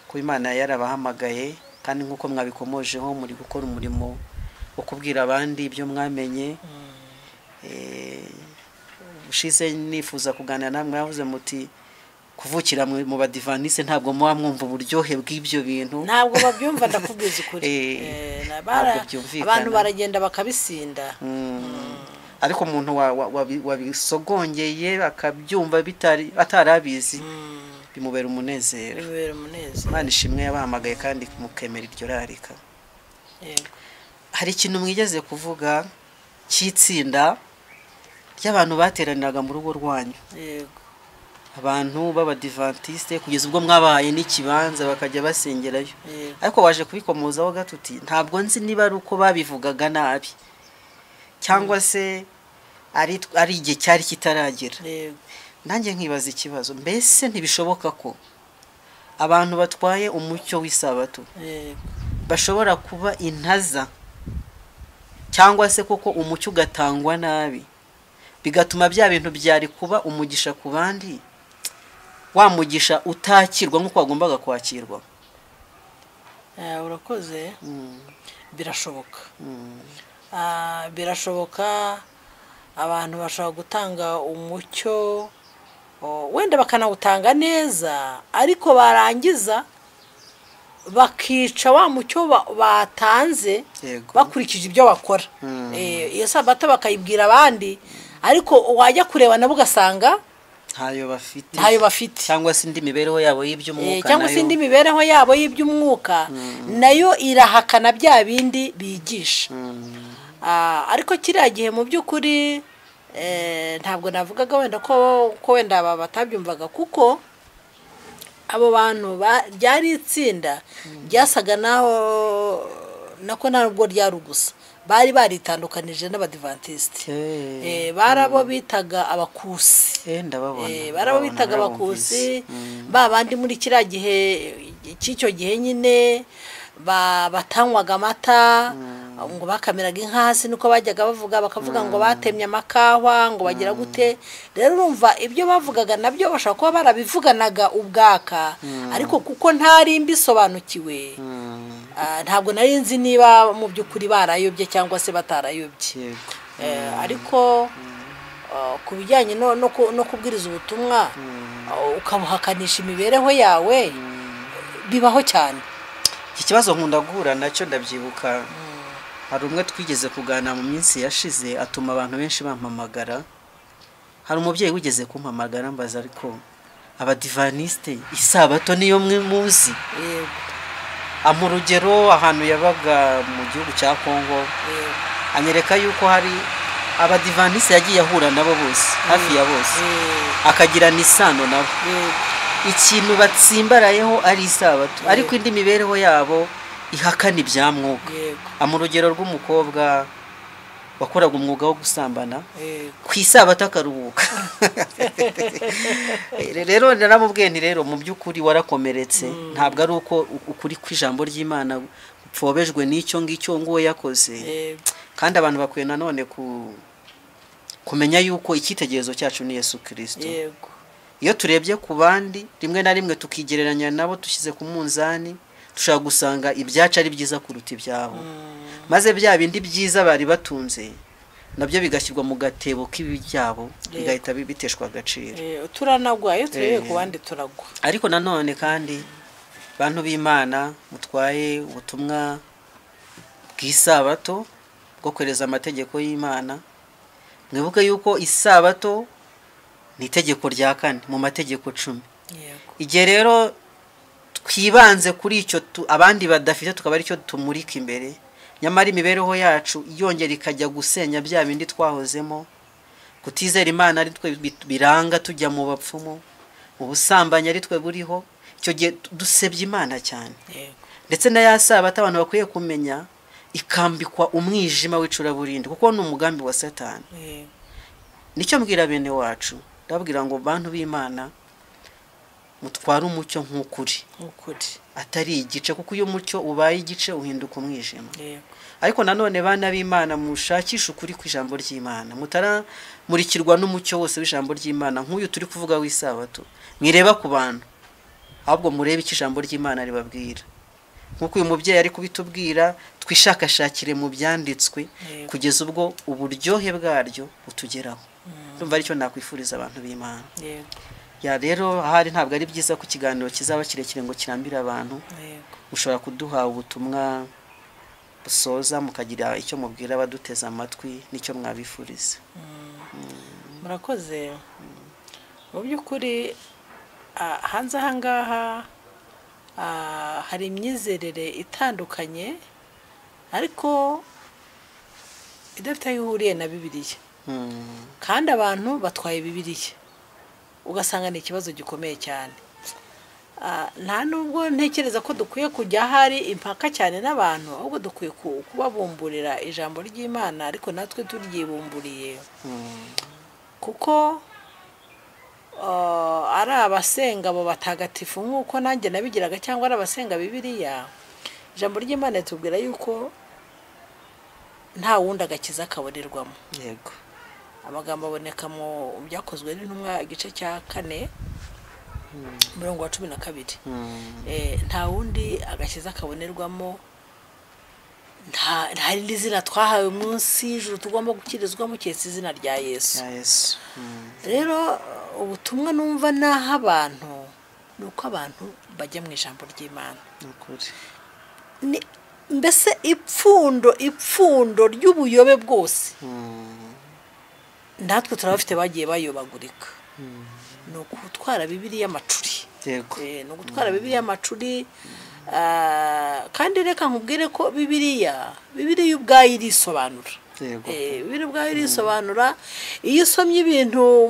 ko Imana yarabahamagaye, kandi nk'uko mwabikomojeho muri gukora umurimo wo kubwira abandi ibyo mwamenye. Ushize nifuza kuganira namwe, yavuze muti kuvukira mu Badivantiste ntabwo muba mwumva uburyohe bw'ibyo bintu. Ntabwo babyumva, ndakubwiza ukuri. Abantu baragenda bakabisinda. Ariko umuntu wabisogongeye akabyumva atarabizi, bimubera umunezero. Imana ishimwe yabahamagaye kandi mukemera iryo rarika. Hari ikintu mwigeze kuvuga cy'itsinda ry'abantu bateraniraga mu rugo rwanyu. Abantu b'Abadivantiste kugeza ubwo mwabahaye n'ikibanza bakajya basengerayo. Ariko waje kubikomozaho gatuti ntabwo nzi niba ari uko babivugaga nabi cyangwa se ari igihe cyari kitaragera. Nanjye nkibaza ikibazo, mbese ntibishoboka ko abantu batwaye umucyo w'isabato bashobora kuba intaza, cyangwa se koko umucyo ugatangwa nabi bigatuma bya bintu byari kuba umugisha ku bandi, wa mugisha utakirwa nk'uko wagombaga kwakirwa? Urakoze. Birashoboka. Birashoboka. Abantu bashobora gutanga umucyo, wenda bakanawutanga neza, ariko barangiza bakica wa mucyo batanze bakurikije ibyo bakora. Iyo sabato bakayibwira abandi, ariko wajya kureba nabo ugasanga ntayo bafite, cyangwa se indi mibereho yabo y'iby'umwuka nayo irahakana bya bindi bigisha. Ariko kiriya gihe mu by'ukuri ntabwo navugaga wenda ko wenda aba batabyumvaga, kuko abo bantu ryari itsinda ryasaga naho nako ntabwo ryari gusa, bari baritandukanije n'Abadivantiste. Barabo bitaga abakusi. Barabo bitaga abakusi, babandi muri kiriya gihe cy'icyo gihe nyine batanywaga amata, ngo bakameraga inka hasi, nuko bajyaga bakavuga ngo batemye amakahwa, ngo bagira gute. Rero urumva ibyo bavugaga nabyo bashobora kuba barabivuganaga ubwaka, ariko kuko ntari mbisobanukiwe, ntabwo nari nzi niba mu by'ukuri barayobye cyangwa se batarayobye. Ariko ku bijyanye no kubwiriza ubutumwa ukabuhakanisha imibereho yawe, bibaho cyane. Iki kibazo nkunda guhura nacyo, ndabyibuka hari umwe twigeze kuganira mu minsi yashize, atuma abantu benshi bampamagara. Hari umubyeyi wigeze kumpamagara mbaza, ariko Abadivantiste isabato niyo mwe muzi? Mu rugero ahantu yabaga mu gihugu cya Kongo, anyereka yuko hari Abadivantiste yagiye ahura nabo bose, hafi ya bose, akagirana isano nabo. Ikintu batsimbarayeho ari isabato, ariko indi mibereho yabo ihakana ibya mwuka. Mu rugero rw'umukobwa wakoraga umwuga wo gusambana Yego. ku isabato akaruhuka. Rero naramubwiye nti rero mu by'ukuri warakomeretse, ntabwo ari uko ukuri kw'ijambo ry'Imana upfobejwe n'icyo ngicyo nguwo yakoze. Yego. Kandi abantu bakwiye nanone kumenya yuko icyitegererezo cyacu ni Yesu Kristo. Yego. Iyo turebye ku bandi rimwe na rimwe tukigereranya nabo dushyize ku munzani, dushobora gusanga ibyacu ari byiza kuruta ibyabo, maze bya bindi byiza bari batunze nabyo bigashyirwa mu gatebo k'ibyabo, bigahita biteshwa agaciro. Turanagwa, iyo turebe ku bandi turagwa. Ariko nanone kandi bantu b'Imana mutwaye ubutumwa bw'isabato bwo kwereza amategeko y'Imana, mwibuke yuko isabato ni itegeko rya 4 mu mategeko 10. Yego. Igihe rero twibanze kuri icyo abandi badafite tukaba ari cyo tumurika imbere, nyamara imibereho yacu yongera ikajya gusenya bya bindi twahozemo, kutizera Imana ari twe biranga tujya mu bapfumu, ubusambanya ari twe buriho, icyo gihe dusebye Imana cyane. Yego. Ndetse na ya sabato abantu bakwiye kumenya ikambikwa umwijima w'icuraburindi, kuko ni umugambi wa Satani. Yego. Nicyo mbwira bene wacu, ndabwira ngo bantu b'Imana mutwara umucyo nk'ukuri, atari igice, kuko iyo umucyo ubaye igice uhinduka umwijima. Yego. Ariko nanone bana b'Imana mushakisha ukuri kw'ijambo ry'Imana, mutaramurikirwa n'umucyo wose w'ijambo ry'Imana nk'uyu turi kuvuga w'isabato, mwireba ku bantu, ahubwo murebe icyo ijambo ry'Imana ribabwira. Nkuko uyu mubyeyi ari kubitubwira, twishakashakire mu byanditswe kugeza ubwo uburyohe bwaryo butugeraho. Ndumva aricyo nakwifuriza abantu b'Imana. Yego. Ya rero ahari ntabwo ari byiza ku kiganiro kizaba kirekire ngo kirambire abantu. Yego. Ushobora kuduha ubutumwa busoza mukagira icyo mubwira abaduteze amatwi n'icyo mwabifuriza. Murakoze. Mu by'ukuri hanze aha ngaha hari imyizerere itandukanye ariko idafite aho ihuriye na Bibiliya. Kandi abantu batwaye Bibiliya ugasanga ni ikibazo gikomeye cyane. Nta nubwo ntekereza ko dukwiye kujya hari impaka cyane n'abantu, ahubwo dukwiye kubabumburira ijambo ry'Imana ariko natwe turyibumburiye, kuko ari abasenga abo batagatifu nk'uko nanjye nabigiraga, cyangwa ari abasenga Bibiliya. Ijambo ry'Imana ritubwira yuko nta wundi agakiza kabonerwamo. Yego. Amagambo aboneka mu byakozwe n'intumwa igice cya 4 umurongo wa 12. Nta wundi agakiza kabonerwamo, nta rindi zina twahawe munsi y'ijuru tugomba gukirizwamo keretse izina rya Yesu. Rero ubutumwa numva naha abantu ni uko abantu bajya mu ijambo ry'Imana. Mbese ipfundo ry'ubuyobe bwose natwe turabafite bagiye bayobagurika. Ni ugutwara Bibiliya amacuri. Yego. Ni ugutwara Bibiliya amacuri. Kandi reka nkubwire ko Bibiliya ubwayo irisobanura. Bibiliya ubwayo irisobanura. Iyo usomye ibintu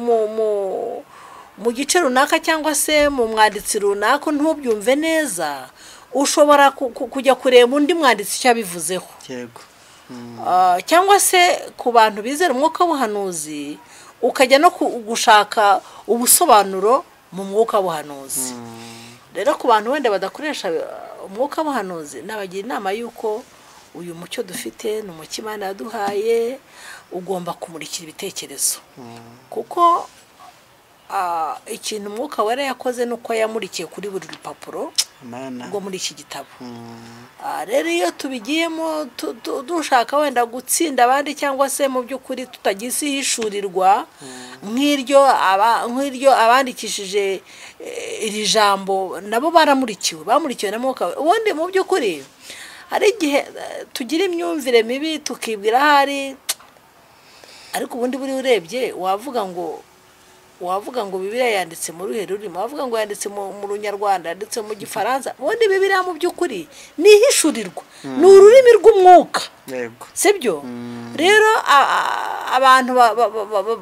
mu gice runaka cyangwa se mu mwanditsi runaka ntubyumve neza, ushobora kujya kureba undi mwanditsi icyo abivuzeho. Yego. Cyangwa se ku bantu bizera umwuka w'ubuhanuzi ukajya no gushaka ubusobanuro mu mwuka w'ubuhanuzi. Rero ku bantu wenda badakoresha umwuka w'ubuhanuzi nabagira inama yuko uyu mucyo dufite ni umucyo Imana yaduhaye, ugomba kumurikira ibitekerezo, kuko ikintu umwuka wera yakoze nuko yamurikiye kuri buri rupapuro rwo muri iki gitabo. Rero iyo tubigiyemo dushaka wenda gutsinda abandi cyangwa se mu by'ukuri tutagize ihishurirwa nk'iryo abandikishije iri jambo nabo bamurikiwe na mwuka. Ubundi mu by'ukuri hari igihe tugira imyumvire mibi tukibwira ahari, ariko ubundi buri urebye wavuga ngo Bibiliya yanditse mu ruhe rurimo, wavuga ngo yanditse mu Runyarwanda, yanditse mu Gifaransa. Ubundi Bibiliya mu by'ukuri ni ihishurirwa, ni ururimi rw'umwuka. Yego. Sibyo? Rero abantu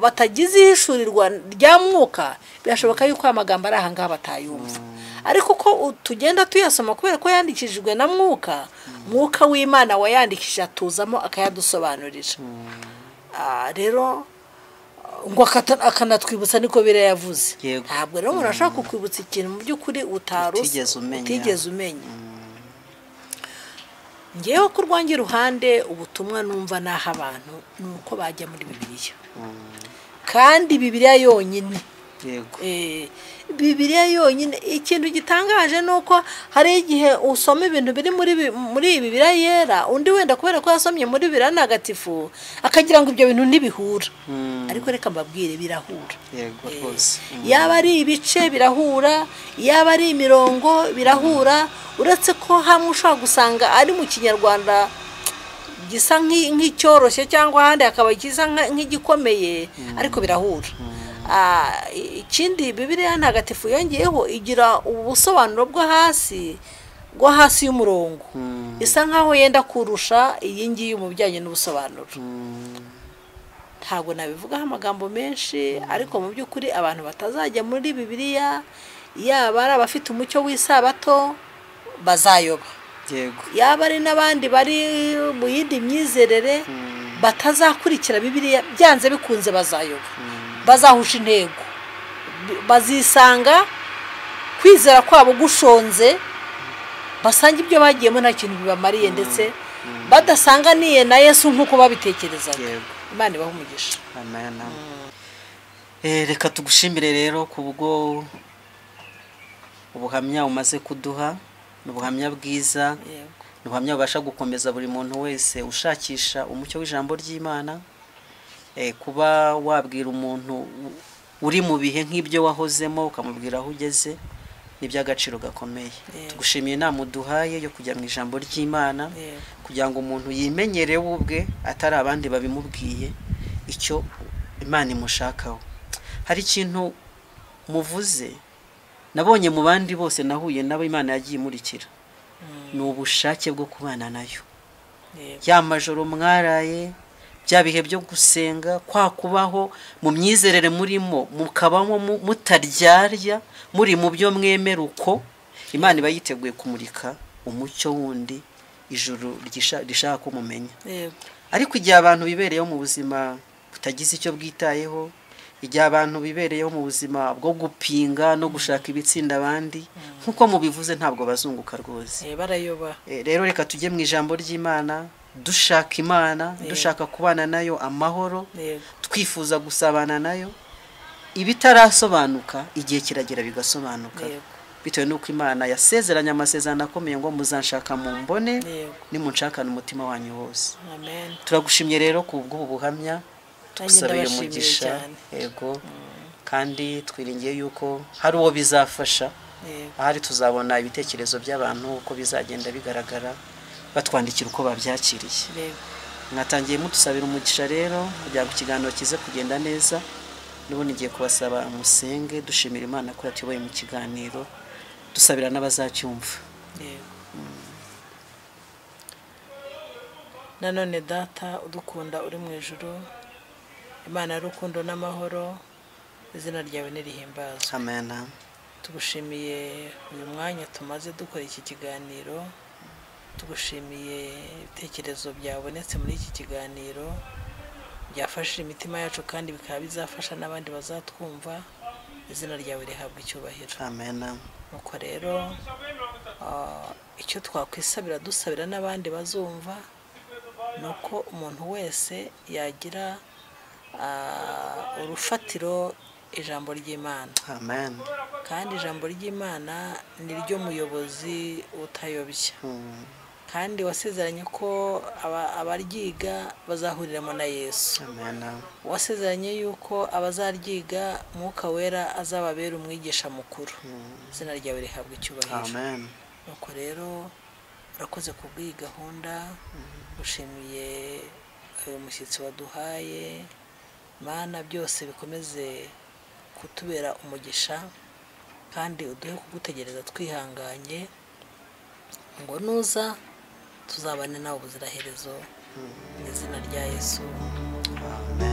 batagize ihishurirwa rya mwuka birashoboka yuko amagambo ari ahangaha batayumva. Ariko uko tugenda tuyasoma kubera ko yandikishijwe na mwuka w'Imana wayandikishije atuzamo akayadusobanurira. rero ngo akanatwibutsa niko birayavuze. Yego. Ntabwo rero umuntu ashaka kukwibutsa ikintu mu by'ukuri utigeze umenya. Ngewe ku rwanjye ruhande ubutumwa numva naha abantu ni uko bajya muri Bibiliya. Kandi Bibiliya yonyine. Yego. Bibiliya yonyine. Ikintu gitangaje nuko hari igihe usoma ibintu biri muri Bibiliya yera, undi wenda kubera ko yasomye muri Bibiliya ntagatifu akagira ngo ibyo bintu ntibihura. Ariko reka mbabwire birahura. Yego rwose. Yaba ari ibice birahura, yaba ari imirongo birahura, uretse ko hamwe ushobora gusanga ari mu Kinyarwanda gisa nk'icyoroshye cyangwa ahandi akaba gisa nk'igikomeye, ariko birahura. Ikindi Bibiliya ntagatifu yongeyeho igira ubusobanuro bwo hasi y'umurongo, isa nkaho yenda kurusha iyi ngiyi mu bijyanye n'ubusobanuro. Ntabwo nabivugaho amagambo menshi, ariko mu by'ukuri abantu batazajya muri Bibiliya, yaba ari abafite umucyo w'isabato bazayoba. Yego. Yaba ari n'abandi bari mu yindi myizerere batazakurikira Bibiliya, byanze bikunze bazayoba. Bazahusha intego, bazisanga kwizera kwabo gushonze, basanga ibyo bagiyemo nta kintu bibamariye, ndetse badasanganiye na Yesu nk'uko babitekerezaga. Imana ibahe umugisha. Amen. Reka tugushimire rero kubwo ubuhamya umaze kuduha, n'ubuhamya bwiza, n'ubuhamya bubasha gukomeza buri muntu wese ushakisha umucyo w'ijambo ry'Imana. Kuba wabwira umuntu uri mu bihe nk'ibyo wahozemo ukamubwira aho ugeze ni by'agaciro gakomeye. Tugushimiye inama uduhaye yo kujya mu ijambo ry'Imana, kugira ngo umuntu yimenyere we ubwe atari abandi babimubwiye icyo Imana imushakaho. Hari ikintu muvuze nabonye mu bandi bose nahuye nabo Imana yagiye imurikira, ni ubushake bwo kubana nayo. Ya majoro mwaraye, bya bihe byo gusenga, kwa kubaho mu myizerere murimo, mukabamo mutaryarya, muri mu byo mwemera uko, Imana iba yiteguye kumurika umucyo wundi ijuru rishaka kumumenya. Ariko igihe abantu bibereyeho mu buzima butagize icyo bwitayeho, igihe abantu bibereyeho mu buzima bwo gupinga no gushaka ibitsinda abandi, nk'uko mubivuze ntabwo bazunguka rwose. Barayoba. Rero reka tujye mu ijambo ry'Imana, dushaka Imana, dushaka kubana nayo amahoro, twifuza gusabana nayo. Ibitarasobanuka igihe kiragera bigasobanuka, bitewe n'uko Imana yasezeranye amasezerano akomeye ngo muzanshaka mu mbone, nimunshakana umutima wanyu wose. Turagushimye rero ku bw'ubu buhamya, tugusabire umugisha. Yego. Kandi twiringiye yuko hari uwo bizafasha, ahari tuzabona ibitekerezo by'abantu uko bizagenda bigaragara, batwandikira uko babyakiriye. Mwatangiye mudusabira umugisha rero kugira ngo ikiganiro kize kugenda neza. N'ubundi ngiye kubasaba musenge dushimira Imana ko yatuyoboye mu kiganiro, dusabira n'abazacyumva. Nanone Data udukunda uri mu ijuru, Imana y'urukundo n'amahoro, izina ryawe nirihimbazwe. Amen. Tugushimiye uyu mwanya tumaze dukora iki kiganiro, tugushimiye ibitekerezo byabonetse muri iki kiganiro, byafashije imitima yacu kandi bikaba bizafasha n'abandi bazatwumva. Izina ryawe rihabwa icyubahiro. Amen. Nuko rero icyo twakwisabira dusabira n'abandi bazumva, nuko umuntu wese yagira urufatiro ijambo ry'Imana. Amen. Kandi ijambo ry'Imana ni ryo muyobozi utayobya. Kandi wasezeranye ko abaryiga bazahuriramo na Yesu. Amen. Wasezeranye yuko abazaryiga Mwuka Wera azababera umwigisha mukuru. Izina ryawe rihabwa icyubahiro. Amen. Nuko rero urakoze kubw'iyi gahunda, ushimiye uyu mushyitsi waduhaye. Mana byose bikomeze kutubera umugisha, kandi uduhe kugutegereza twihanganye, ngo nuza tuzabane nawe ubuziraherezo. Mu izina rya Yesu. Amen.